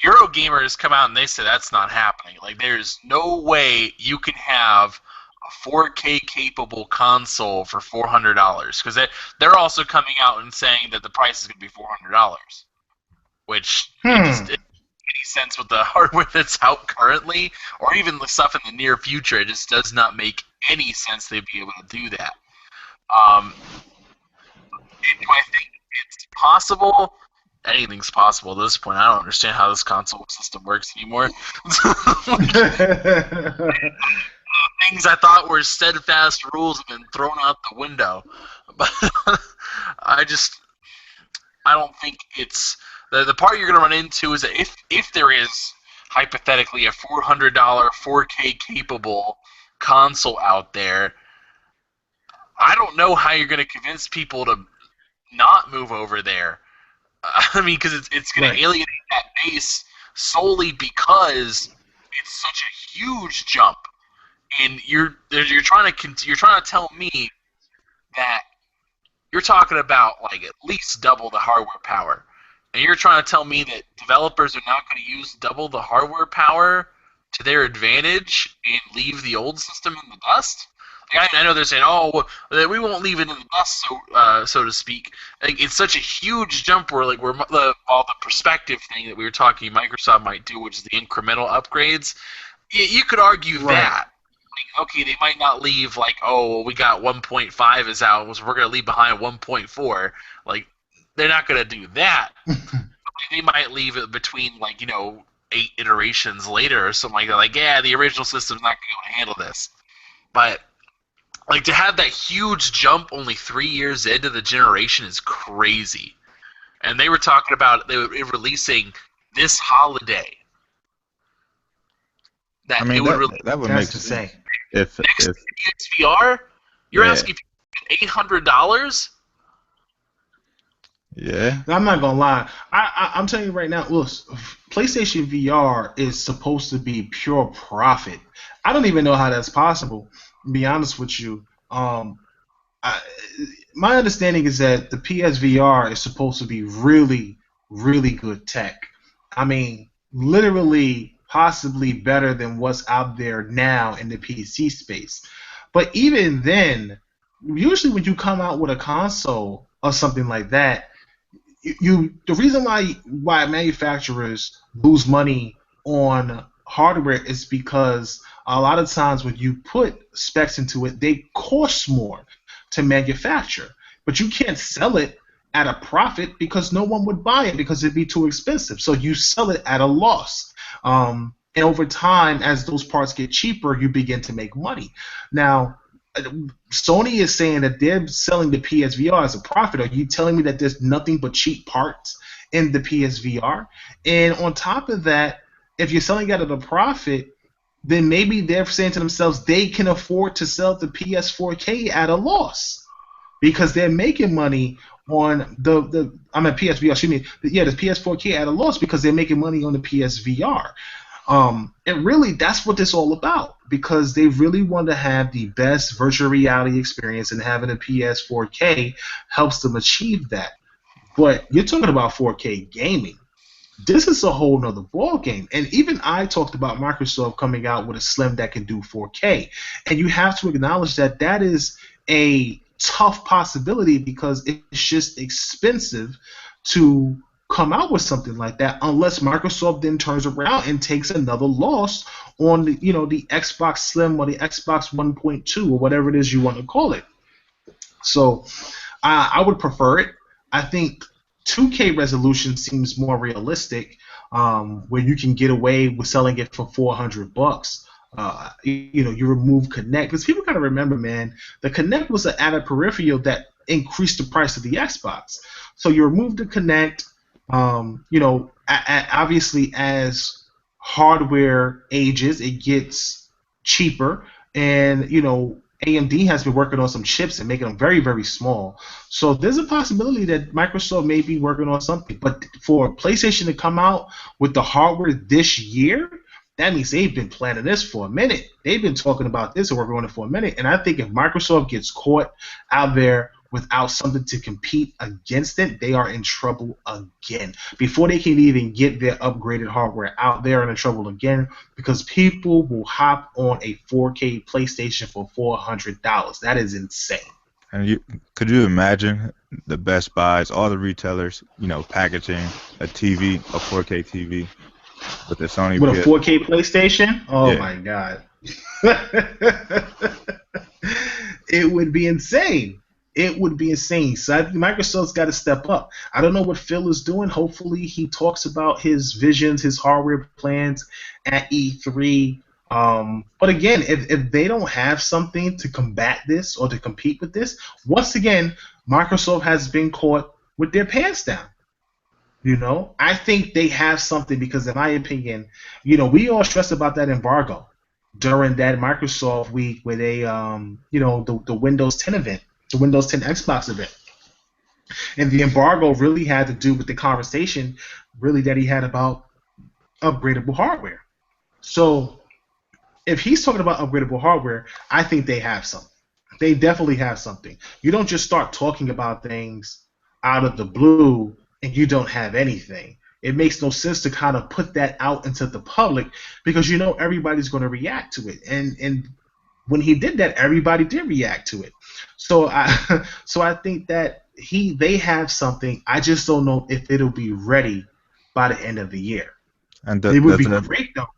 Eurogamer has come out and they said that's not happening. Like, there's no way you can have a 4K capable console for $400, because they're also coming out and saying that the price is going to be $400, which it just doesn't make any sense with the hardware that's out currently, or even the stuff in the near future. It just does not make any sense they'd be able to do that. Do I think it's possible? Anything's possible at this point. I don't understand how this console system works anymore. Things I thought were steadfast rules have been thrown out the window. But I don't think it's the part you're going to run into is that if there is hypothetically a $400 4K capable console out there, I don't know how you're going to convince people to not move over there. I mean, because it's going to alienate that base solely because it's such a huge jump, and you're trying to tell me that you're talking about like at least double the hardware power, and you're trying to tell me that developers are not going to use double the hardware power to their advantage and leave the old system in the dust? I know they're saying, "Oh, we won't leave it in the dust," so to speak. Like, it's such a huge jump where the perspective thing that we were talking Microsoft might do, which is the incremental upgrades. You could argue that. Like, okay, they might not leave like, "Oh, we got 1.5 is out, so we're going to leave behind 1.4." Like, they're not going to do that. They might leave it between 8 iterations later or something like that. Like, yeah, the original system's not going to be able to handle this, but. Like, to have that huge jump only 3 years into the generation is crazy. And they were talking about they were releasing this holiday. That would make sense. If PSVR, you're asking $800? Yeah. I'm not gonna lie. I'm telling you right now. Look, PlayStation VR is supposed to be pure profit. I don't even know how that's possible. To be honest with you, my understanding is that the PSVR is supposed to be really, really good tech. I mean, literally, possibly better than what's out there now in the PC space. But even then, usually when you come out with a console or something like that, the reason why manufacturers lose money on hardware is because a lot of times when you put specs into it, they cost more to manufacture. But you can't sell it at a profit because no one would buy it because it'd be too expensive. So you sell it at a loss. And over time, as those parts get cheaper, you begin to make money. Now, Sony is saying that they're selling the PSVR as a profit. Are you telling me that there's nothing but cheap parts in the PSVR? And on top of that, if you're selling it at a profit, then maybe they're saying to themselves they can afford to sell the PS4K at a loss because they're making money on the PSVR. Excuse me, the PS4K at a loss because they're making money on the PSVR. And really, that's what it's all about because they really want to have the best virtual reality experience, and having a PS4K helps them achieve that. But you're talking about 4K gaming. this is a whole nother ball game. And even I talked about Microsoft coming out with a Slim that can do 4K. And you have to acknowledge that that is a tough possibility because it's just expensive to come out with something like that unless Microsoft then turns around and takes another loss on the, the Xbox Slim or the Xbox 1.2 or whatever it is you want to call it. So I would prefer it. I think 2K resolution seems more realistic, where you can get away with selling it for $400. You remove Kinect because people gotta remember, man, the Kinect was an added peripheral that increased the price of the Xbox. So you remove the Kinect. Obviously as hardware ages, it gets cheaper, and AMD has been working on some chips and making them very, very small. So there's a possibility that Microsoft may be working on something. But for PlayStation to come out with the hardware this year, that means they've been planning this for a minute. They've been talking about this and working on it for a minute. And I think if Microsoft gets caught out there without something to compete against it, they are in trouble again. Before they can even get their upgraded hardware out, they are in trouble again because people will hop on a 4K PlayStation for $400. That is insane. And could you imagine the Best Buys, all the retailers, packaging a TV, a 4K TV with the Sony with a 4K PlayStation? Oh, yeah. My God. It would be insane. It would be insane. So I think Microsoft's got to step up. I don't know what Phil is doing. Hopefully he talks about his visions, his hardware plans at E3. But again, if they don't have something to combat this or to compete with this, once again, Microsoft has been caught with their pants down. I think they have something because, in my opinion, we all stressed about that embargo during that Microsoft week where they, the Windows 10 event. The Windows 10 Xbox event. And the embargo really had to do with the conversation really that he had about upgradable hardware. So if he's talking about upgradable hardware, I think they have something. They definitely have something. You don't just start talking about things out of the blue and you don't have anything. It makes no sense to kind of put that out into the public because everybody's going to react to it. And when he did that, everybody did react to it. So I think that they have something. I just don't know if it'll be ready by the end of the year. And it would be great though.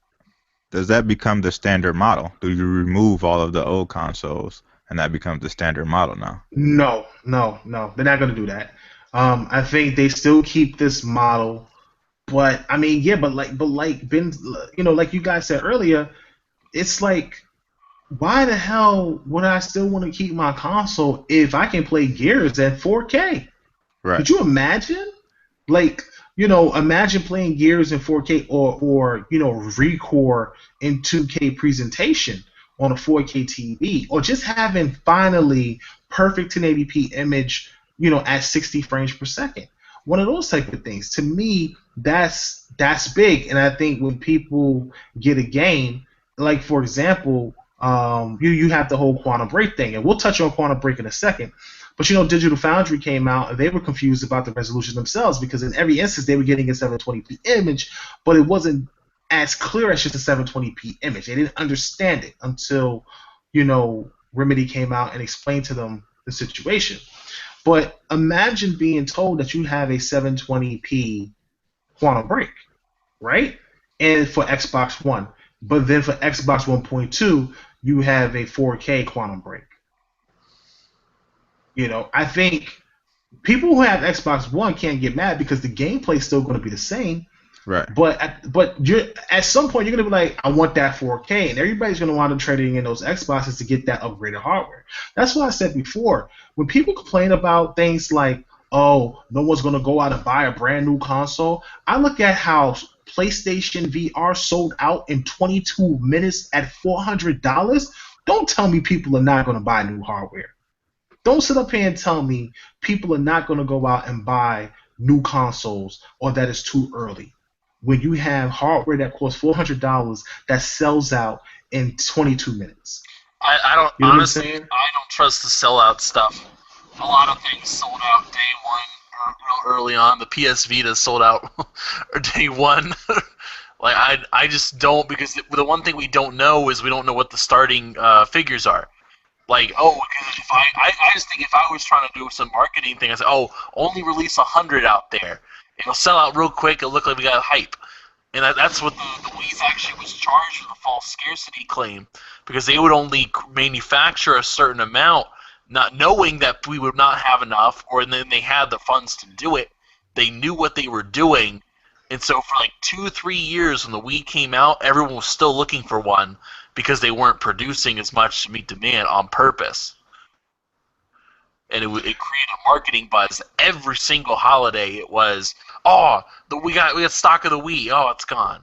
Does that become the standard model? Do you remove all of the old consoles and that becomes the standard model now? No. They're not going to do that. I think they still keep this model, but I mean, yeah, but like Ben, like you guys said earlier, it's like, why the hell would I still want to keep my console if I can play Gears at 4K? Right. Could you imagine? Imagine playing Gears in 4K or Recore in 2K presentation on a 4K TV, or just having finally perfect 1080p image, at 60 frames per second. One of those type of things. To me, that's big, and I think when people get a game, like for example, you have the whole Quantum Break thing, and we'll touch on Quantum Break in a second. But Digital Foundry came out, and they were confused about the resolution themselves because in every instance they were getting a 720p image, but it wasn't as clear as just a 720p image. They didn't understand it until Remedy came out and explained to them the situation. But imagine being told that you have a 720p Quantum Break, right? And for Xbox One. But then for Xbox 1.2, you have a 4K Quantum Break. I think people who have Xbox One can't get mad because the gameplay is still going to be the same. Right. But at some point you're going to be like, I want that 4K, and everybody's going to want to trading in those Xboxes to get that upgraded hardware. That's why I said before, when people complain about things like, oh, no one's going to go out and buy a brand new console, I look at how PlayStation VR sold out in 22 minutes at $400. Don't tell me people are not going to buy new hardware. Don't sit up here and tell me people are not going to go out and buy new consoles or that it's too early. When you have hardware that costs $400 that sells out in 22 minutes. I don't honestly. I don't trust the sellout stuff. A lot of things sold out day one early on. The PS Vita sold out day one. Like I just don't, because the one thing we don't know is we don't know what the starting figures are. Like, because if I just think if I was trying to do some marketing thing, I said, only release 100 out there. It'll sell out real quick. It'll look like we got hype. And that's what the Wii's actually was charged with, a false scarcity claim, because they would only manufacture a certain amount, not knowing that we would not have enough, or then they had the funds to do it. They knew what they were doing, and so for like 2-3 years when the Wii came out, everyone was still looking for one because they weren't producing as much to meet demand on purpose. And it created a marketing buzz. Every single holiday, it was, we got stock of the Wii. Oh, it's gone.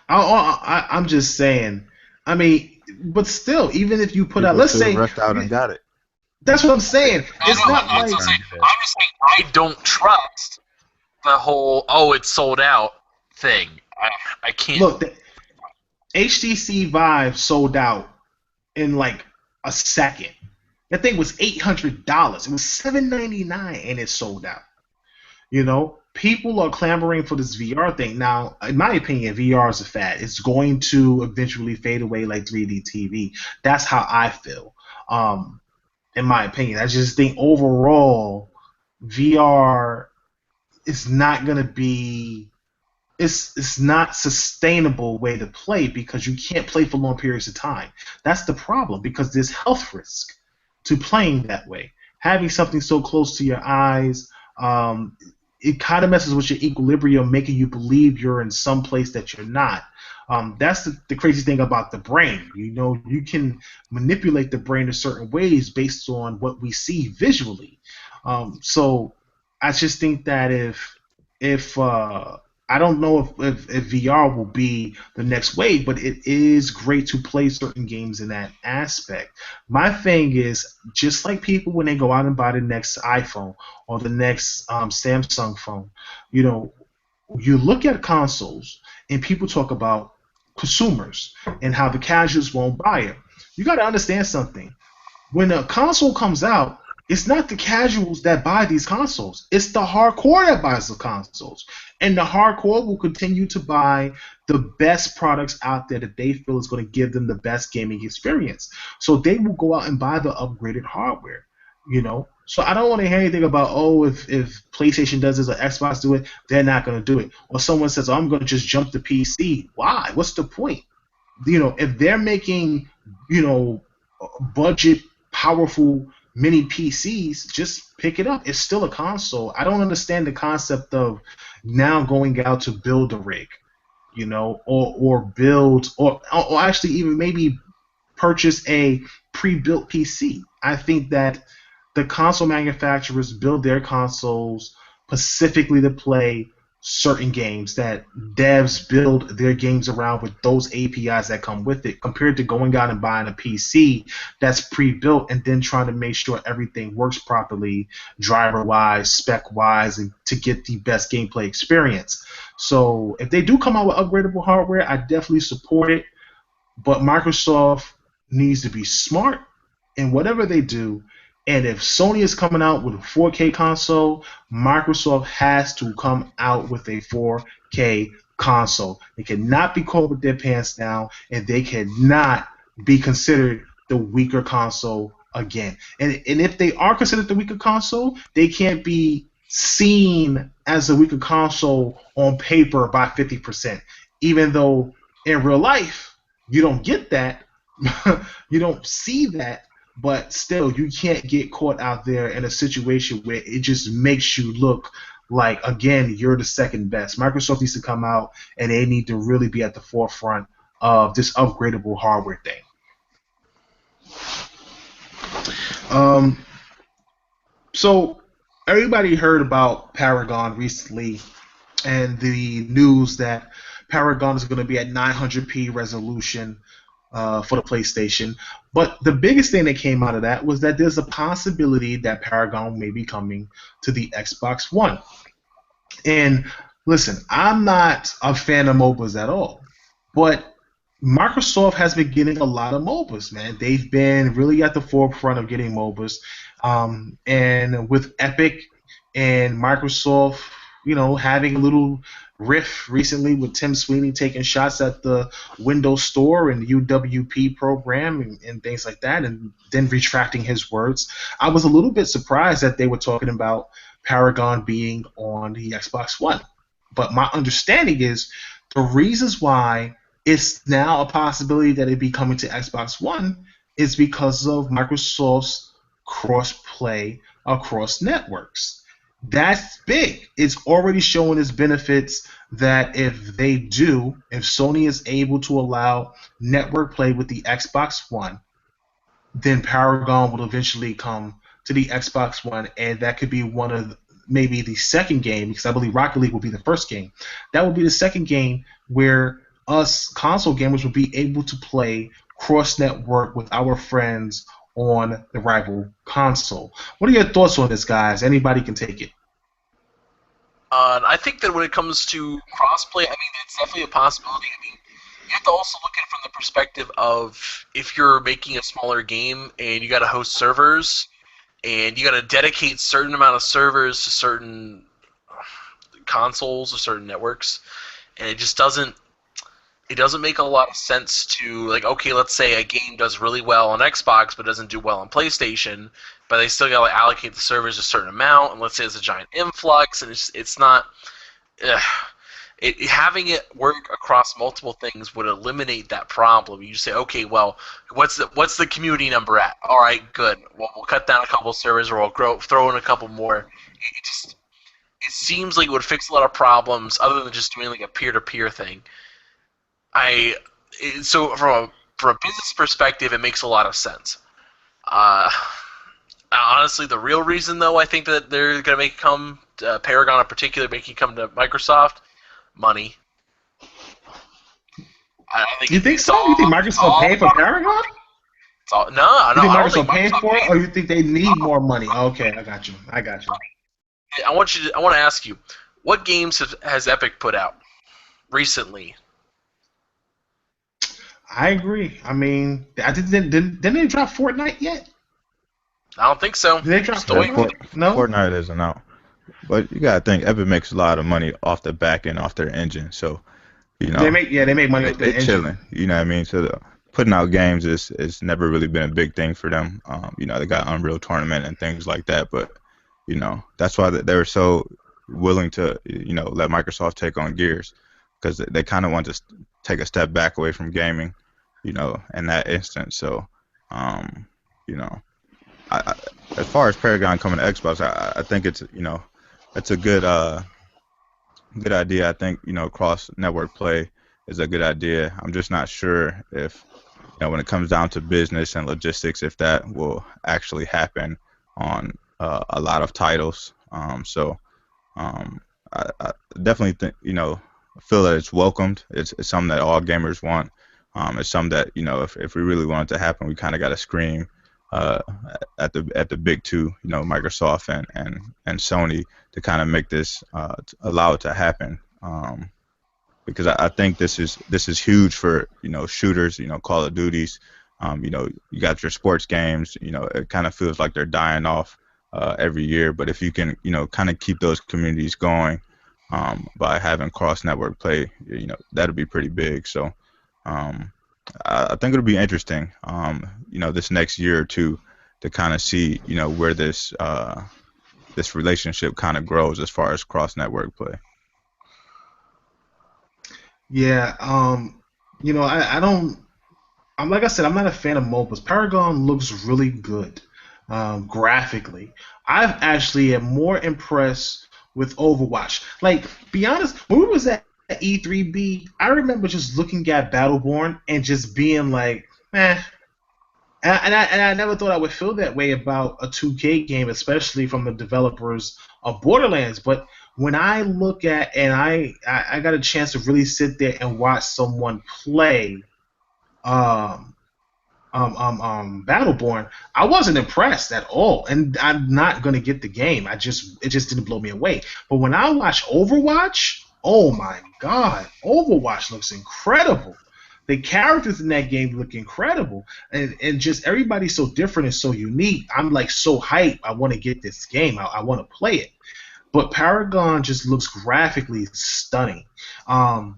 I'm just saying. I mean, but still, even if you put out, let's say, rushed out and got it. That's what I'm saying. It's not like I'm just saying I don't trust the whole it's sold out thing. I can't. Look, the HTC Vive sold out in like a second. That thing was $800. It was $799 and it sold out. You know, people are clamoring for this VR thing. Now, in my opinion, VR is a fad. It's going to eventually fade away like 3D TV. That's how I feel. In my opinion, I just think overall, VR is not going to be. It's not sustainable way to play, because you can't play for long periods of time. That's the problem, because there's health risk to playing that way. Having something so close to your eyes, it kind of messes with your equilibrium, making you believe you're in some place that you're not. That's the crazy thing about the brain. You know, you can manipulate the brain in certain ways based on what we see visually. So I just think that if I don't know if VR will be the next wave, but it is great to play certain games in that aspect. My thing is, just like people when they go out and buy the next iPhone or the next Samsung phone, you know, you look at consoles and people talk about consumers and how the casuals won't buy it. You got to understand something. When a console comes out, it's not the casuals that buy these consoles. It's the hardcore that buys the consoles. And the hardcore will continue to buy the best products out there that they feel is going to give them the best gaming experience. So they will go out and buy the upgraded hardware, you know. So I don't want to hear anything about, if PlayStation does this or Xbox do it, they're not going to do it. Or someone says, I'm going to just jump to PC. Why? What's the point? You know, if they're making, you know, budget, powerful mini PCs, just pick it up. It's still a console. I don't understand the concept of now going out to build a rig, you know, or build, or actually even maybe purchase a pre-built PC. I think that the console manufacturers build their consoles specifically to play certain games, that devs build their games around with those APIs that come with it, compared to going out and buying a PC that's pre-built and then trying to make sure everything works properly, driver-wise, spec-wise, and to get the best gameplay experience. So if they do come out with upgradable hardware, I definitely support it, but Microsoft needs to be smart in whatever they do. And if Sony is coming out with a 4K console, Microsoft has to come out with a 4K console. They cannot be caught with their pants down, and they cannot be considered the weaker console again. And if they are considered the weaker console, they can't be seen as a weaker console on paper by 50%, even though in real life you don't get that. You don't see that. But still, you can't get caught out there in a situation where it just makes you look like, again, you're the second best. Microsoft needs to come out, and they need to really be at the forefront of this upgradable hardware thing. So everybody heard about Paragon recently, and the news that Paragon is going to be at 900p resolution for the PlayStation. But the biggest thing that came out of that was that there's a possibility that Paragon may be coming to the Xbox One. And listen, I'm not a fan of MOBAs at all, but Microsoft has been getting a lot of MOBAs, man. They've been really at the forefront of getting MOBAs, and with Epic and Microsoft, having a little riff recently with Tim Sweeney taking shots at the Windows Store and UWP program and things like that, and then retracting his words. I was a little bit surprised that they were talking about Paragon being on the Xbox One. But my understanding is the reasons why it's now a possibility that it be coming to Xbox One is because of Microsoft's cross-play across networks. That's big. It's already showing its benefits that if Sony is able to allow network play with the Xbox One, then Paragon will eventually come to the Xbox One, and that could be one of maybe the second game, because I believe Rocket League will be the first game. That will be the second game where us console gamers will be able to play cross-network with our friends on the rival console. What are your thoughts on this, guys? Anybody can take it. I think that when it comes to crossplay, I mean, it's definitely a possibility. I mean, you have to also look at it from the perspective of if you're making a smaller game and you got to host servers and you got to dedicate certain amount of servers to certain consoles or certain networks, and it just doesn't make a lot of sense to, like, okay, let's say a game does really well on Xbox but doesn't do well on PlayStation, but they still got to allocate the servers a certain amount, and let's say it's a giant influx, and it's not. Having it work across multiple things would eliminate that problem. You just say, okay, well, what's the community number at? All right, good. Well, we'll cut down a couple of servers, or we'll throw in a couple more. It seems like it would fix a lot of problems other than just doing like a peer-to-peer thing. So from a business perspective, it makes a lot of sense. Honestly, the real reason, though, I think that they're going to make it come, Paragon in particular, make it come to Microsoft, money. I think you think so? You think Microsoft paying for Paragon? No. You think Microsoft paying for it, or you think they need more money? Okay, I got you. I want to ask you, what games has Epic put out recently? I agree. I mean, didn't they drop Fortnite yet? I don't think so. Did they drop Fortnite? No? Fortnite isn't out. But you gotta think, Epic makes a lot of money off the back end, off their engine. So, they make money off their engine. Chilling. You know what I mean? So putting out games is never really been a big thing for them. They got Unreal Tournament and things like that. But that's why they were so willing to let Microsoft take on Gears, because they kind of want to take a step back away from gaming, in that instance. So, as far as Paragon coming to Xbox, I think it's it's a good idea. I think cross network play is a good idea. I'm just not sure if when it comes down to business and logistics, if that will actually happen on a lot of titles. I definitely think feel that it's welcomed. It's something that all gamers want. It's something that if we really want it to happen, we kind of got to scream at the big two, Microsoft and Sony, to kind of make this allow it to happen. Because I think this is huge for shooters, Call of Duties. You got your sports games. It kind of feels like they're dying off every year. But if you can kind of keep those communities going by having cross network play, that'll be pretty big. So I think it'll be interesting, this next year or two, to kind of see, where this relationship kind of grows as far as cross network play. Yeah, I don't. I'm like I said, I'm not a fan of MOBAs. Paragon looks really good graphically. I've actually am more impressed with Overwatch. Like, be honest, when we was at E3B, I remember just looking at Battleborn and just being like, meh. And I never thought I would feel that way about a 2K game, especially from the developers of Borderlands. But when I look at, and I got a chance to really sit there and watch someone play Battleborn, I wasn't impressed at all. And I'm not gonna get the game. It just didn't blow me away. But when I watch Overwatch, oh my God, Overwatch looks incredible. The characters in that game look incredible, and just everybody's so different and so unique. I'm like so hyped. I want to get this game. I want to play it. But Paragon just looks graphically stunning. And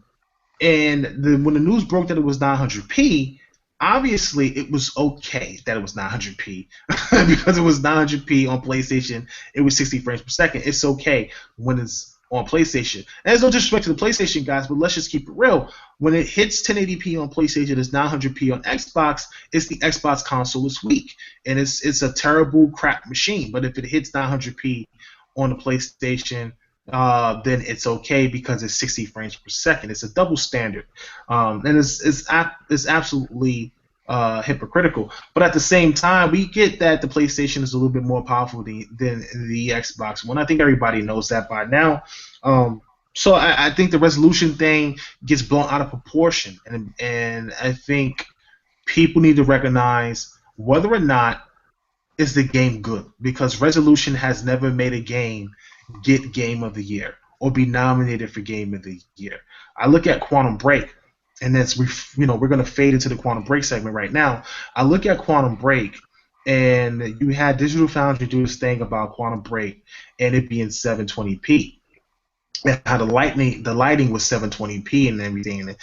when the news broke that it was 900p, obviously it was okay that it was 900p because it was 900p on PlayStation. It was 60 frames per second. It's okay when it's on PlayStation. And there's no disrespect to the PlayStation guys, but let's just keep it real. When it hits 1080p on PlayStation, it's 900p on Xbox. It's the Xbox console is weak, and it's a terrible crap machine. But if it hits 900p on the PlayStation, then it's okay because it's 60 frames per second. It's a double standard, and it's absolutely hypocritical. But at the same time, we get that the PlayStation is a little bit more powerful than the Xbox One. I think everybody knows that by now. So I think the resolution thing gets blown out of proportion, and I think people need to recognize whether or not is the game good, because resolution has never made a game get Game of the Year or be nominated for Game of the Year. I look at Quantum Break, and we're going to fade into the Quantum Break segment right now. I look at Quantum Break, and you had Digital Foundry do this thing about Quantum Break and it being 720p, and how the lighting was 720p and everything. And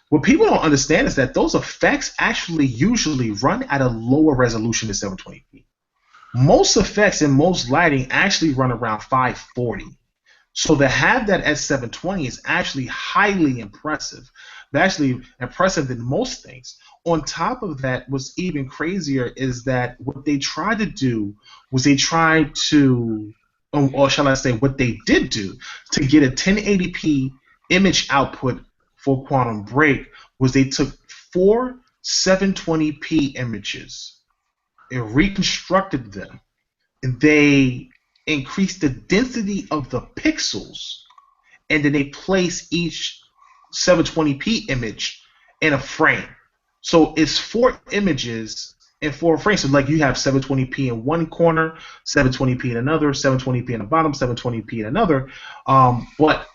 what people don't understand is that those effects actually usually run at a lower resolution than 720p. Most effects and most lighting actually run around 540. So to have that at 720 is actually highly impressive. Actually impressive than most things. On top of that, what's even crazier is that what they tried to do was what they did do to get a 1080p image output for Quantum Break was they took 4 720p images and reconstructed them, and they increased the density of the pixels, and then they place each 720p image in a frame. So it's 4 images in 4 frames. So like you have 720p in one corner, 720p in another, 720p in the bottom, 720p in another. But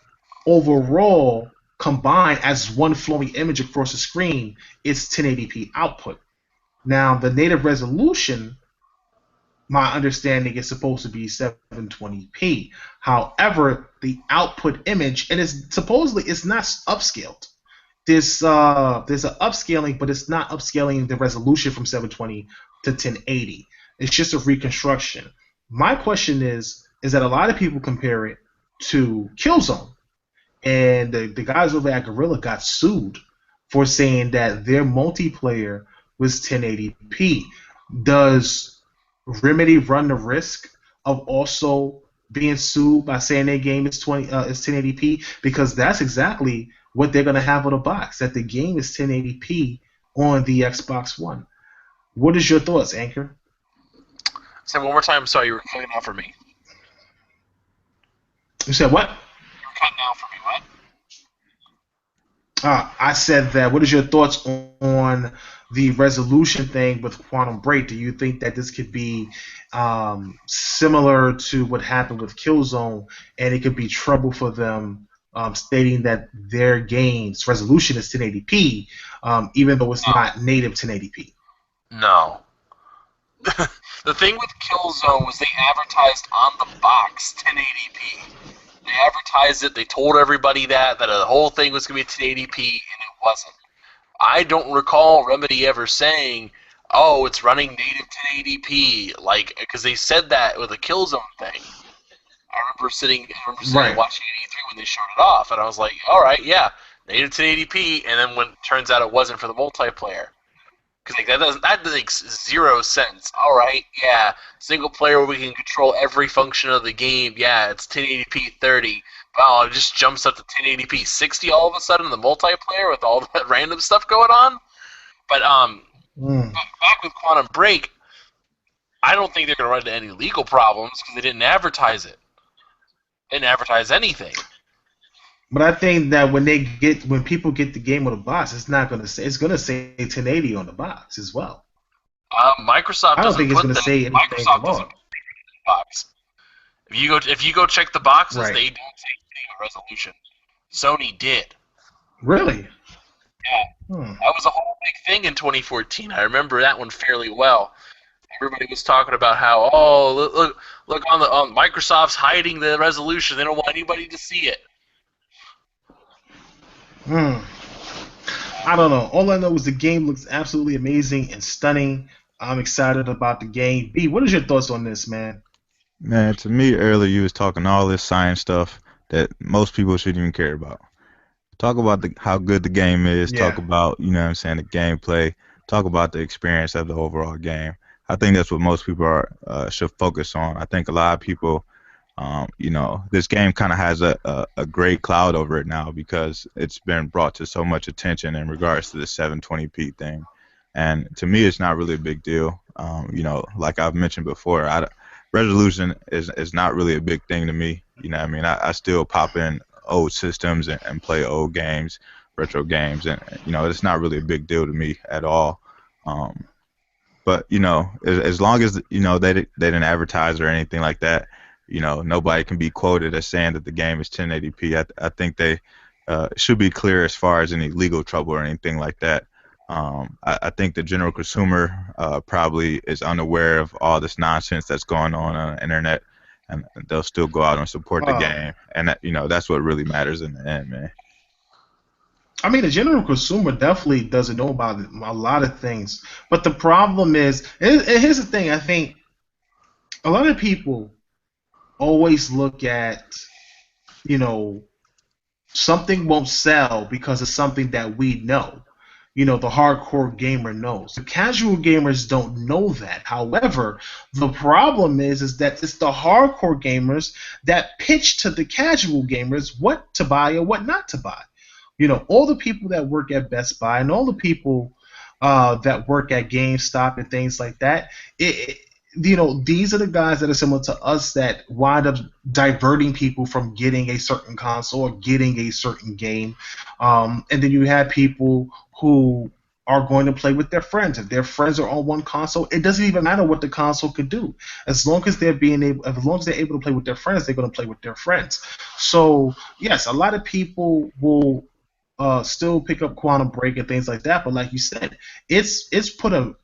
overall, combined as one flowing image across the screen, it's 1080p output. Now, the native resolution, my understanding, is supposed to be 720p. However, the output image, and it's not upscaled. There's an upscaling, but it's not upscaling the resolution from 720 to 1080. It's just a reconstruction. My question is that a lot of people compare it to Killzone, and the guys over at Guerrilla got sued for saying that their multiplayer was 1080p. Does Remedy run the risk of also being sued by saying their game is 1080p? Because that's exactly what they're going to have on the box, that the game is 1080p on the Xbox One. What is your thoughts, Anchor? Say one more time. Sorry, you were cutting off for me. You said what? You were cutting out for me. What? I said that. What is your thoughts on the resolution thing with Quantum Break? Do you think that this could be similar to what happened with Killzone, and it could be trouble for them, stating that their game's resolution is 1080p, even though it's not native 1080p? No. The thing with Killzone was they advertised on the box 1080p. They advertised it. They told everybody that the whole thing was going to be 1080p, and it wasn't. I don't recall Remedy ever saying, "Oh, it's running native 1080p," because they said that with the Killzone thing. I remember sitting Right. watching at E3 when they showed it off, and I was like, "All right, yeah, native 1080p," and then when it turns out it wasn't for the multiplayer. Because that makes zero sense. All right, yeah, single player where we can control every function of the game. Yeah, it's 1080p 30. Wow, it just jumps up to 1080p 60 all of a sudden in the multiplayer with all that random stuff going on. But back with Quantum Break, I don't think they're going to run into any legal problems because they didn't advertise it. They didn't advertise anything. But I think that when people get the game on the box, it's going to say 1080 on the box as well. Microsoft I don't think it's going to say anything Microsoft doesn't put it in the box. If you go check the boxes, Right. they don't say video resolution. Sony did. Really? Hmm. That was a whole big thing in 2014. I remember that one fairly well. Everybody was talking about how, oh, look on Microsoft's hiding the resolution. They don't want anybody to see it. Hmm. I don't know. All I know is the game looks absolutely amazing and stunning. I'm excited about the game. B, what is your thoughts on this, man? Man, to me earlier you was talking all this science stuff that most people shouldn't even care about. Talk about how good the game is. Talk Yeah. about, you know what I'm saying, the gameplay. Talk about the experience of the overall game. I think that's what most people should focus on. I think a lot of people, this game kind of has a great cloud over it now because it's been brought to so much attention in regards to the 720p thing. And to me, it's not really a big deal. Like I've mentioned before, resolution is not really a big thing to me. You know what I mean? I still pop in old systems and play old games, retro games, and it's not really a big deal to me at all. Um, but as long as they didn't advertise or anything like that, nobody can be quoted as saying that the game is 1080p. I think they should be clear as far as any legal trouble or anything like that. I think the general consumer probably is unaware of all this nonsense that's going on the internet, and they'll still go out and support the Uh, game, and that's what really matters in the end, man. I mean, the general consumer definitely doesn't know about a lot of things. But the problem is, and here's the thing, I think a lot of people always look at, you know, something won't sell because it's something that we know. The hardcore gamer knows. The casual gamers don't know that. However, the problem is that it's the hardcore gamers that pitch to the casual gamers what to buy or what not to buy. All the people that work at Best Buy and all the people that work at GameStop and things like that. These are the guys that are similar to us that wind up diverting people from getting a certain console or getting a certain game. And then you have people who are going to play with their friends. If their friends are on one console, it doesn't even matter what the console could do. As long as they're able to play with their friends, they're going to play with their friends. So yes, a lot of people will still pick up Quantum Break and things like that. But like you said, it's put a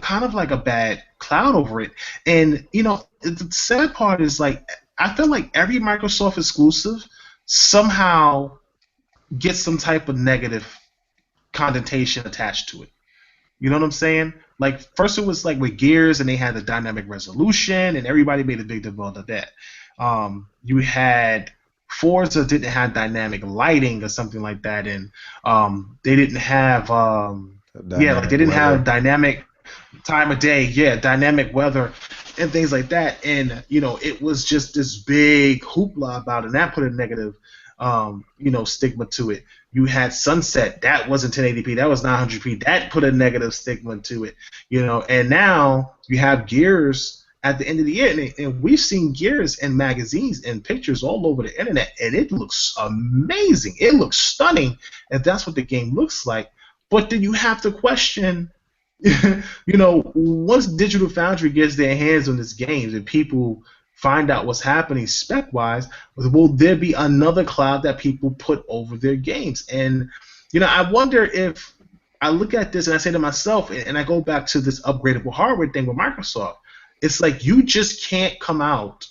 kind of like a bad cloud over it. And the sad part is like I feel like every Microsoft exclusive somehow gets some type of negative connotation attached to it. You know what I'm saying? Like first it was like with Gears and they had the dynamic resolution and everybody made a big deal of that. You had Forza didn't have dynamic lighting or something like that, and they didn't have like they Dynamic didn't have weather. dynamic time of day, yeah, dynamic weather and things like that. And it was just this big hoopla about it, and that put a negative stigma to it. You had Sunset, that wasn't 1080p, that was 900p, that put a negative stigma to it. And now you have Gears at the end of the year, and we've seen Gears in magazines and pictures all over the internet, and it looks amazing, it looks stunning, and that's what the game looks like. But then you have to question once Digital Foundry gets their hands on this game and people find out what's happening spec wise, will there be another cloud that people put over their games? And I wonder if I look at this and I say to myself, and I go back to this upgradable hardware thing with Microsoft, it's like you just can't come out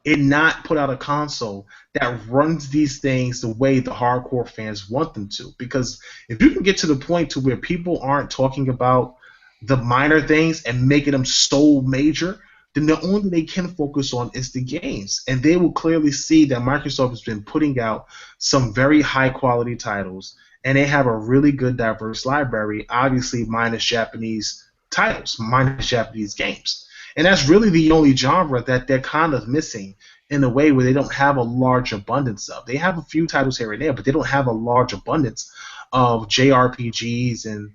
and not put out a console that runs these things the way the hardcore fans want them to. Because if you can get to the point to where people aren't talking about the minor things and making them so major, then the only thing they can focus on is the games. And they will clearly see that Microsoft has been putting out some very high quality titles, and they have a really good diverse library, obviously minus Japanese titles, minus Japanese games. And that's really the only genre that they're kind of missing in a way where they don't have a large abundance of. They have a few titles here and there, but they don't have a large abundance of JRPGs and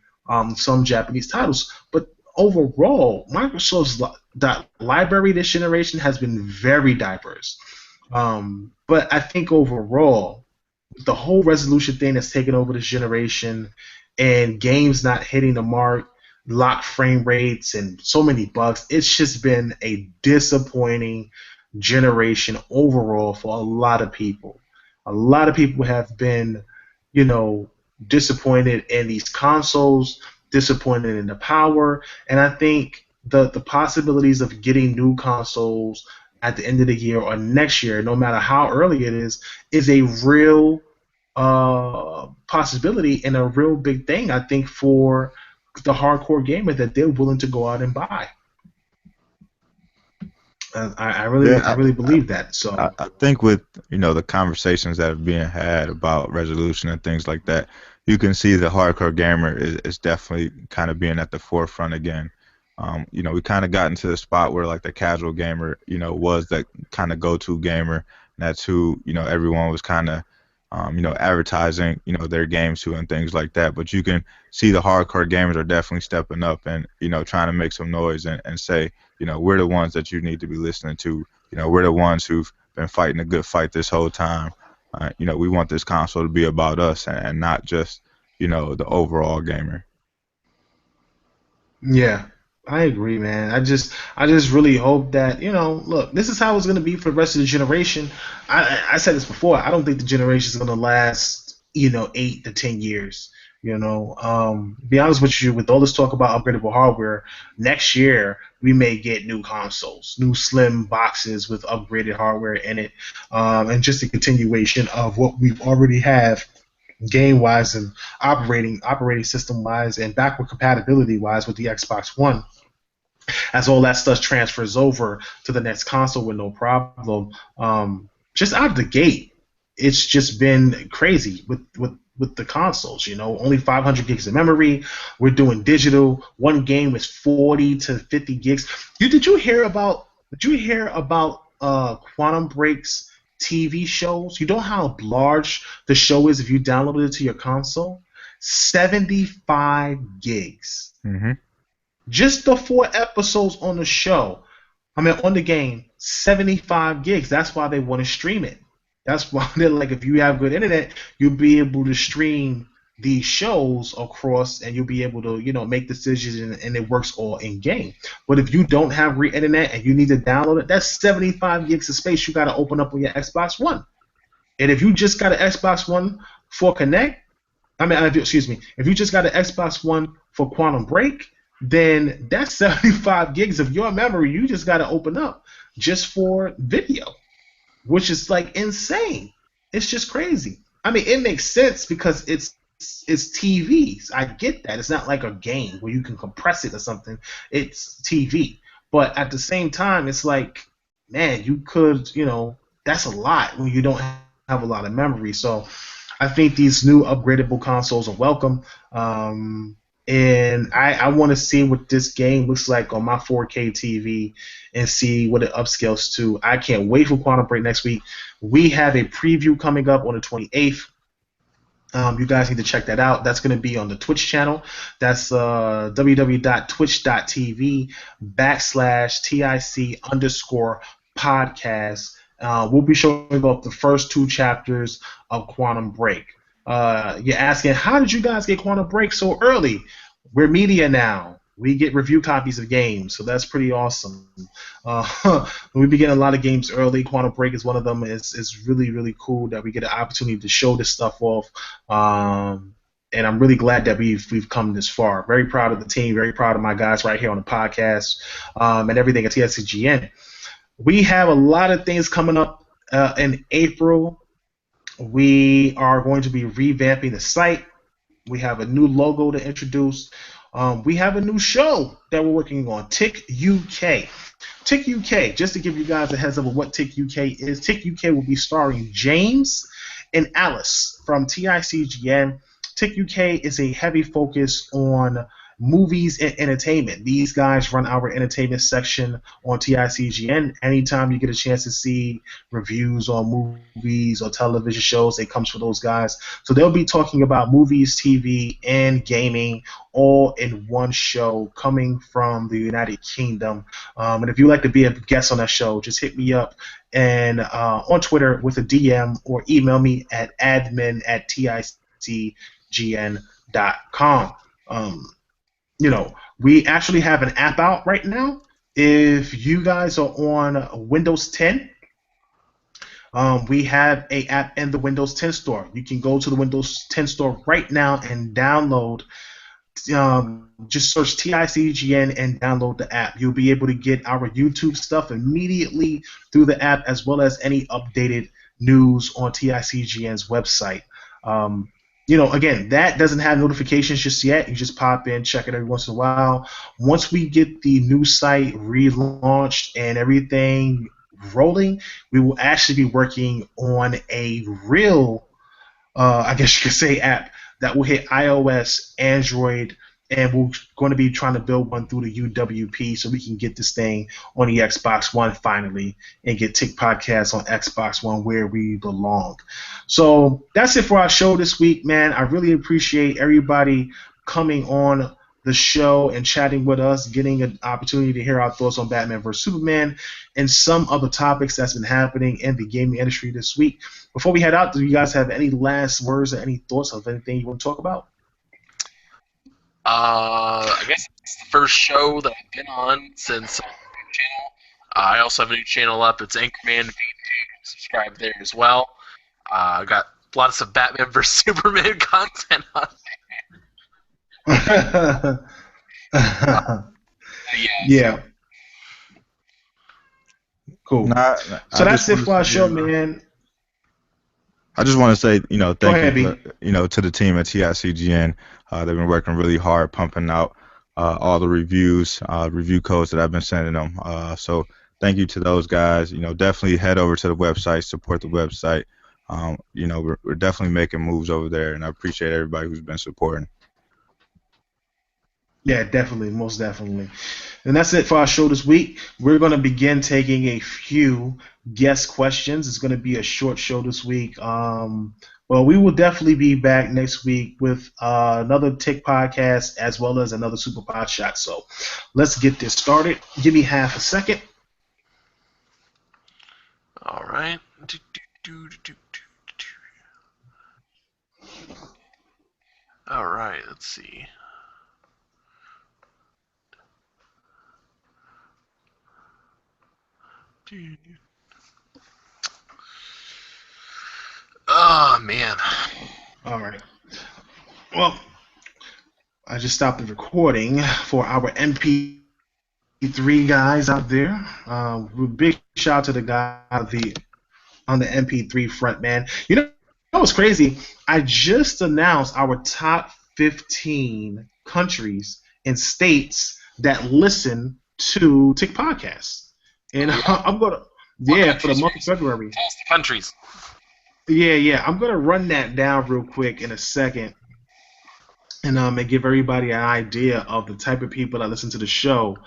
some Japanese titles. But overall, Microsoft's library this generation has been very diverse. But I think overall, the whole resolution thing that's taken over this generation and games not hitting the mark, locked frame rates, and so many bugs, it's just been a disappointing generation overall for a lot of people. A lot of people have been, you know, disappointed in these consoles, disappointed in the power, and I think the possibilities of getting new consoles at the end of the year or next year, no matter how early it is a real possibility and a real big thing, I think, for the hardcore gamer that they're willing to go out and buy. I really believe that. So I think with the conversations that are being had about resolution and things like that, you can see the hardcore gamer is definitely kind of being at the forefront again. We kind of got into the spot where like the casual gamer, was that kind of go-to gamer. And that's who everyone was kind of advertising their games to and things like that. But you can see the hardcore gamers are definitely stepping up and trying to make some noise and say we're the ones that you need to be listening to. We're the ones who've been fighting a good fight this whole time. We want this console to be about us and not just the overall gamer. yeah, I agree, man. I just really hope that look, this is how it's gonna be for the rest of the generation. I said this before. I don't think the generation is gonna last 8 to 10 years. Be honest with you, with all this talk about upgradable hardware, next year we may get new consoles, new slim boxes with upgraded hardware in it, and just a continuation of what we've already have game-wise and operating system-wise and backward compatibility-wise with the Xbox One. As all that stuff transfers over to the next console with no problem, just out of the gate, it's just been crazy with the consoles. Only 500 gigs of memory. We're doing digital. One game is 40 to 50 gigs. Did you hear about Quantum Break's TV shows? You know how large the show is if you downloaded it to your console? 75 gigs. Mm-hmm. Just the 4 episodes on the show. On the game, 75 gigs. That's why they want to stream it. That's why they're like, if you have good internet, you'll be able to stream these shows across, and you'll be able to, make decisions, and it works all in game. But if you don't have great internet and you need to download it, that's 75 gigs of space you got to open up on your Xbox One. And if you just got an Xbox One for Connect, if you just got an Xbox One for Quantum Break, then that's 75 gigs of your memory you just got to open up just for video, which is like insane. It's just crazy. It makes sense because it's TV. I get that. It's not like a game where you can compress it or something. It's TV. But at the same time, it's like, man, you could, that's a lot when you don't have a lot of memory. So I think these new upgradable consoles are welcome. And I want to see what this game looks like on my 4K TV and see what it upscales to. I can't wait for Quantum Break next week. We have a preview coming up on the 28th. You guys need to check that out. That's going to be on the Twitch channel. That's www.twitch.tv/TIC_podcast. We'll be showing off the first 2 chapters of Quantum Break. You're asking, how did you guys get Quantum Break so early? We're media now. We get review copies of games, so that's pretty awesome. We be getting a lot of games early. Quantum Break is one of them. It's really, really cool that we get an opportunity to show this stuff off. And I'm really glad that we've come this far. Very proud of the team. Very proud of my guys right here on the podcast and everything at TSCGN. We have a lot of things coming up in April. We are going to be revamping the site. We have a new logo to introduce. We have a new show that we're working on, Tic UK. Tic UK, just to give you guys a heads up of what Tic UK is, Tic UK will be starring James and Alice from TICGN. Tic UK is a heavy focus on movies and entertainment. These guys run our entertainment section on TICGN. Anytime you get a chance to see reviews on movies or television shows, it comes from those guys. So they'll be talking about movies, TV, and gaming all in one show coming from the United Kingdom. And if you'd like to be a guest on that show, just hit me up and on Twitter with a DM or email me at admin@ticgn.com. We actually have an app out right now. If you guys are on Windows 10, We have a app in the Windows 10 store. You can go to the Windows 10 store right now and download. Just search TICGN and download the app. You'll be able to get our YouTube stuff immediately through the app, as well as any updated news on TICGN's website. Again, that doesn't have notifications just yet. You just pop in, check it every once in a while. Once we get the new site relaunched and everything rolling, we will actually be working on a real, I guess you could say, app that will hit iOS, Android, and we're going to be trying to build one through the UWP so we can get this thing on the Xbox One finally and get Tic Podcast on Xbox One where we belong. So that's it for our show this week, man. I really appreciate everybody coming on the show and chatting with us, getting an opportunity to hear our thoughts on Batman vs. Superman and some other topics that's been happening in the gaming industry this week. Before we head out, do you guys have any last words or any thoughts of anything you want to talk about? I guess it's the first show that I've been on since the channel. I also have a new channel up. It's Anchorman VG. Subscribe there as well. I got lots of Batman vs. Superman content on there. Yeah. Cool. So that's it for our show, man. I just want to say, thank you, to the team at TICGN. They've been working really hard, pumping out all the reviews, review codes that I've been sending them. So thank you to those guys. Definitely head over to the website, support the website. We're definitely making moves over there, and I appreciate everybody who's been supporting. Yeah, definitely, most definitely. And that's it for our show this week. We're going to begin taking a few guest questions. It's going to be a short show this week. Well, we will definitely be back next week with another Tic Podcast as well as another Super Pod Shot. So let's get this started. Give me half a second. All right. All right, let's see. Oh, man. All right. Well, I just stopped the recording for our MP3 guys out there. Big shout out to the guy on the MP3 front, man. You know what's crazy? I just announced our top 15 countries and states that listen to Tic Podcast. And I'm going to, for the month of February. Tell us the countries. Yeah. I'm going to run that down real quick in a second and give everybody an idea of the type of people that listen to the show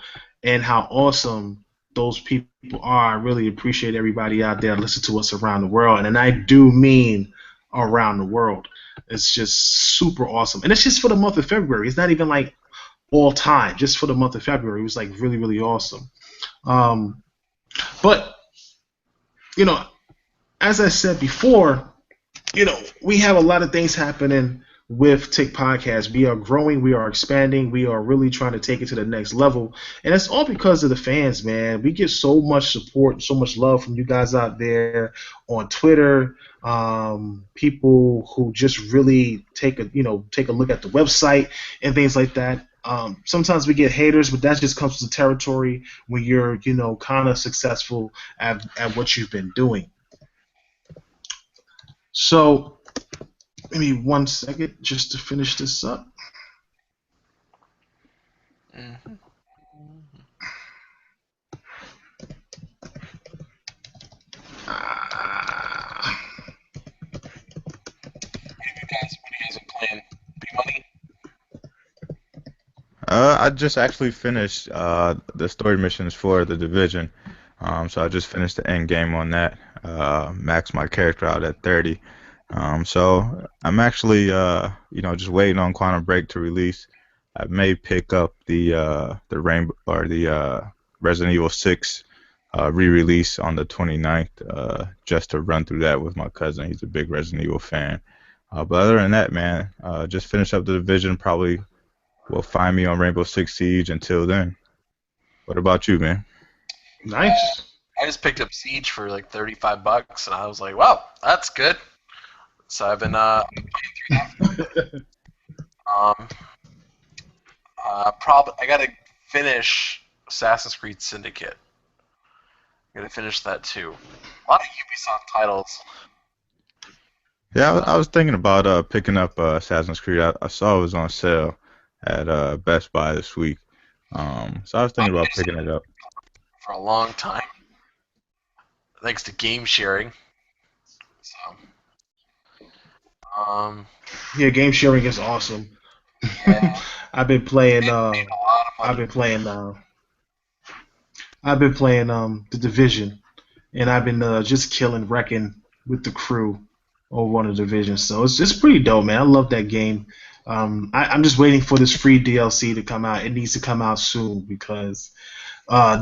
and how awesome those people are. I really appreciate everybody out there listen to us around the world. And I do mean around the world. It's just super awesome. And it's just for the month of February. It's not even like all time, just for the month of February. It was like really, really awesome. But, as I said before, we have a lot of things happening with Tic Podcast. We are growing, we are expanding, we are really trying to take it to the next level. And it's all because of the fans, man. We get so much support, so much love from you guys out there on Twitter. People who just really take a look at the website and things like that. Sometimes we get haters, but that just comes to the territory when you're, kind of successful at what you've been doing. So, give me 1 second just to finish this up. Mm-hmm. What do you guys plan? Big money? I just actually finished the story missions for the Division. So I just finished the end game on that. Maxed my character out at 30. So I'm actually, just waiting on Quantum Break to release. I may pick up the Rainbow or the Resident Evil 6 re-release on the 29th, just to run through that with my cousin. He's a big Resident Evil fan. But other than that, man, just finish up the Division. Probably will find me on Rainbow Six Siege until then. What about you, man? Nice. I just picked up Siege for like $35, and I was like, "Wow, that's good." So I've been playing through that. I gotta finish Assassin's Creed Syndicate. I gotta finish that too. A lot of Ubisoft titles. Yeah, I was thinking about picking up Assassin's Creed. I saw it was on sale at Best Buy this week. So I was thinking about picking it up. For a long time, thanks to game sharing. So, Yeah, game sharing is awesome. yeah, I've been playing. made a lot of money. I've been playing. I've been playing the Division, and I've been just wrecking with the crew over on the Division. So it's pretty dope, man. I love that game. I'm just waiting for this free DLC to come out. It needs to come out soon because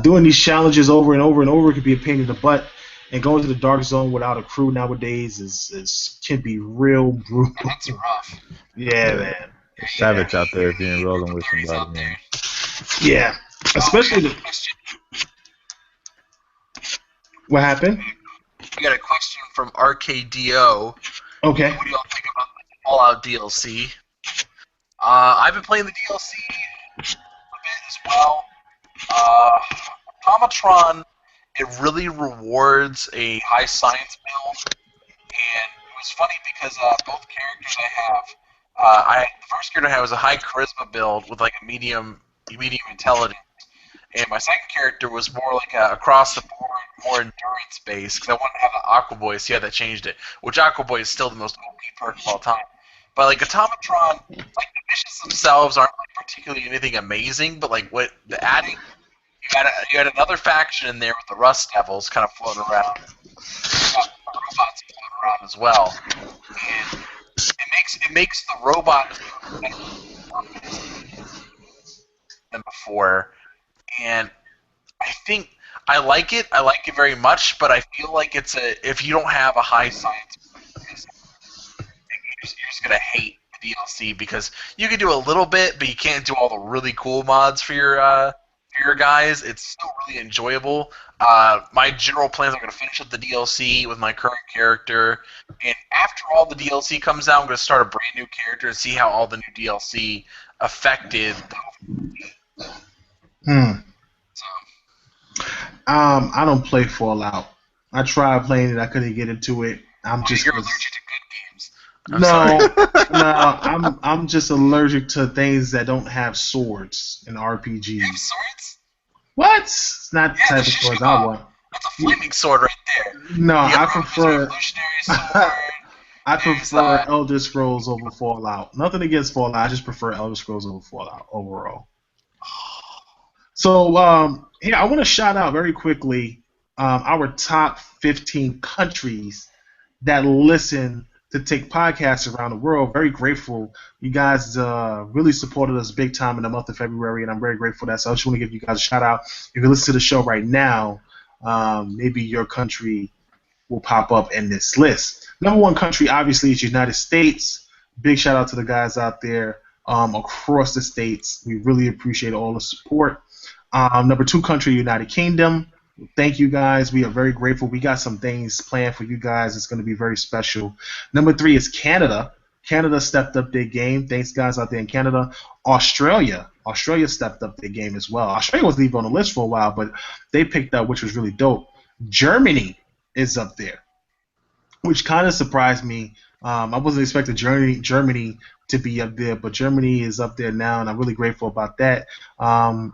doing these challenges over and over and over can be a pain in the butt. And going to the dark zone without a crew nowadays can be real brutal. That's rough. Yeah, man. It's savage out there if you're rolling with somebody, man. Yeah, especially what happened? We got a question from RKDO. Okay. What do y'all think about the Fallout DLC? I've been playing the DLC a bit as well. Automatron, it really rewards a high science build, and it was funny because both characters I have, the first character I had was a high charisma build with like a medium intelligence, and my second character was more like across the board, more endurance based because I wanted to have an Aqua Boy. So yeah, that changed it. Which Aqua Boy is still the most OP perk of all time. But like Automatron, like the missions themselves aren't like particularly anything amazing, but like what the adding. You had another faction in there with the Rust Devils kind of floating around. You got the robots floating around as well. And it makes the robots than before. And I think I like it. I like it very much, but I feel like if you don't have a high science, you're just gonna hate the DLC because you can do a little bit, but you can't do all the really cool mods for your guys. It's still really enjoyable. My general plans are going to finish up the DLC with my current character, and after all the DLC comes out, I'm going to start a brand new character and see how all the new DLC affected the I don't play Fallout. I tried playing it. I couldn't get into it. You're allergic to good games. I'm just allergic to things that don't have swords in RPGs. You have swords? What? It's not the type of swords I want. That's a flaming sword right there. No, I prefer. Sword. I prefer Elder Scrolls over Fallout. Nothing against Fallout. I just prefer Elder Scrolls over Fallout overall. So, I want to shout out very quickly our top 15 countries that listen to Tic Podcasts around the world. Very grateful. You guys really supported us big time in the month of February, and I'm very grateful for that. So I just want to give you guys a shout out. If you listen to the show right now, maybe your country will pop up in this list. Number one country, obviously, is United States. Big shout out to the guys out there across the states. We really appreciate all the support. Number two country, United Kingdom. Thank you guys. We are very grateful. We got some things planned for you guys. It's going to be very special. Number three is Canada. Canada stepped up their game. Thanks, guys out there in Canada. Australia. Australia stepped up their game as well. Australia wasn't even on the list for a while, but they picked up, which was really dope. Germany is up there, which kind of surprised me. I wasn't expecting Germany to be up there, but Germany is up there now, and I'm really grateful about that.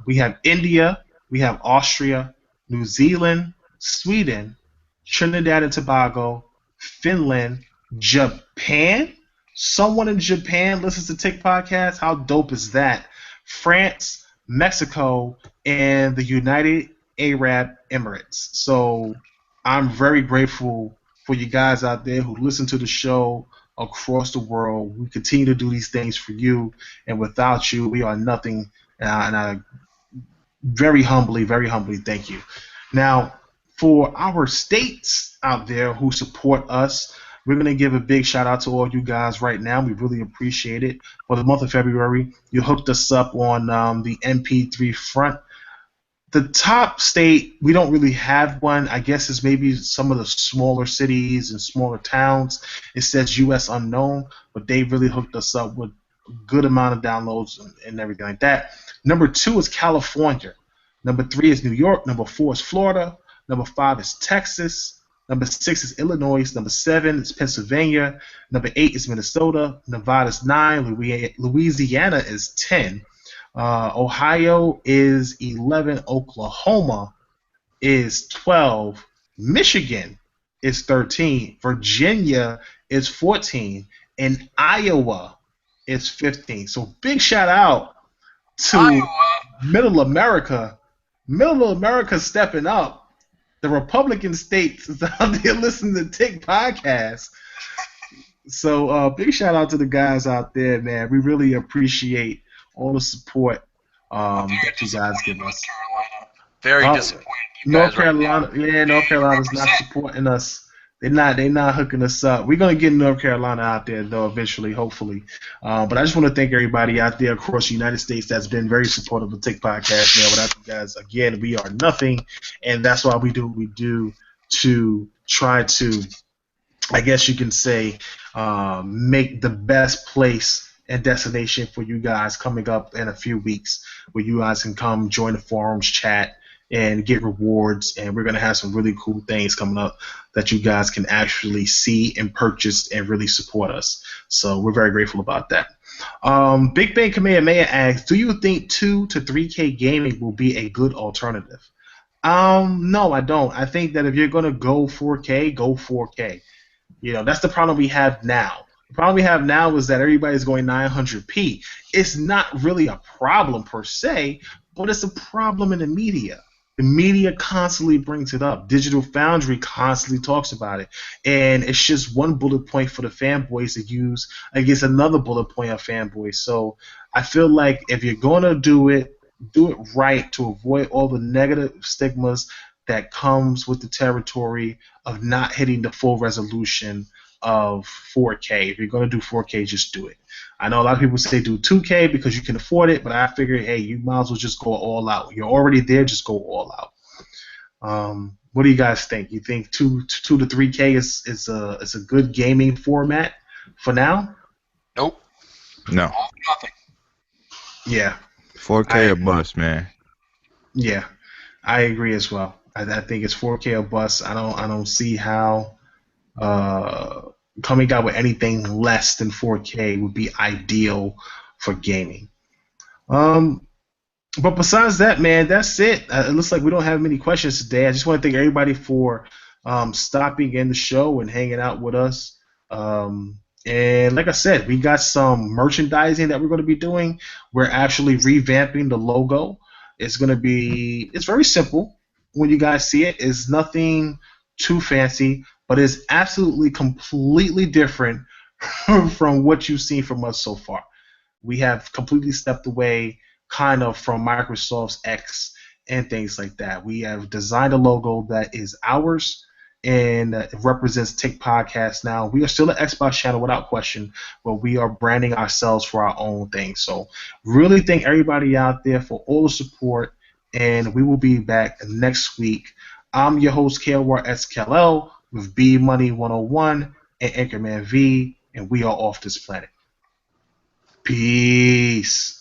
We have India. We have Austria, New Zealand, Sweden, Trinidad and Tobago, Finland, Japan. Someone in Japan listens to Tic Podcast. How dope is that? France, Mexico, and the United Arab Emirates. So I'm very grateful for you guys out there who listen to the show across the world. We continue to do these things for you, and without you, we are nothing. And I very humbly thank you. Now, for our states out there who support us, we're going to give a big shout out to all you guys right now. We really appreciate it. For the month of February, you hooked us up on the MP3 front. The top state, we don't really have one. I guess it's maybe some of the smaller cities and smaller towns. It says U.S. unknown, but they really hooked us up with a good amount of downloads and everything like that. Number 2 is California. Number 3 is New York. Number 4 is Florida. Number 5 is Texas. Number 6 is Illinois. Number 7 is Pennsylvania. Number 8 is Minnesota. Nevada is 9. Louisiana is 10. Ohio is 11. Oklahoma is 12. Michigan is 13. Virginia is 14. And Iowa is 15. So big shout out to Iowa. Middle America. Middle America stepping up. The Republican states is out there listening to Tic Podcast. So big shout out to the guys out there, man. We really appreciate all the support that you guys give us. Very disappointed. North Carolina, North Carolina's not supporting us. They're not hooking us up. We're gonna get North Carolina out there though eventually, hopefully. But I just want to thank everybody out there across the United States that's been very supportive of Tic Podcast. Man, without you guys, again, we are nothing, and that's why we do what we do to try to, I guess you can say, make the best place and destination for you guys coming up in a few weeks, where you guys can come join the forums, chat, and get rewards. And we're gonna have some really cool things coming up that you guys can actually see and purchase and really support us. So we're very grateful about that. Big Bang Kamehameha asks, do you think 2 to 3K gaming will be a good alternative? No, I don't. I think that if you're gonna go 4K, go 4K. You know, that's the problem we have now. The problem we have now is that everybody's going 900p. It's not really a problem per se, but it's a problem in the media. The media constantly brings it up. Digital Foundry constantly talks about it. And it's just one bullet point for the fanboys to use against another bullet point of fanboys. So I feel like if you're going to do it right to avoid all the negative stigmas that comes with the territory of not hitting the full resolution of 4K. If you're going to do 4K, just do it. I know a lot of people say do 2K because you can afford it, but I figure, hey, you might as well just go all out. You're already there, just go all out. What do you guys think? You think 2 to 3K is a good gaming format for now? Nope. No. Nothing. Yeah. 4K or bust, man. Yeah, I agree as well. I think it's 4K or bust. I don't see how coming out with anything less than 4K would be ideal for gaming. But besides that, man, that's it. It looks like we don't have many questions today. I just want to thank everybody for stopping in the show and hanging out with us. And like I said, we got some merchandising that we're going to be doing. We're actually revamping the logo. It's very simple when you guys see it. It's nothing too fancy, but it's absolutely completely different from what you've seen from us so far. We have completely stepped away kind of from Microsoft's X and things like that. We have designed a logo that is ours, and it represents Tic Podcast now. We are still an Xbox channel without question, but we are branding ourselves for our own thing. So really thank everybody out there for all the support, and we will be back next week. I'm your host, KLWarSKLL, with B Money 101 and Anchorman V, and we are off this planet. Peace.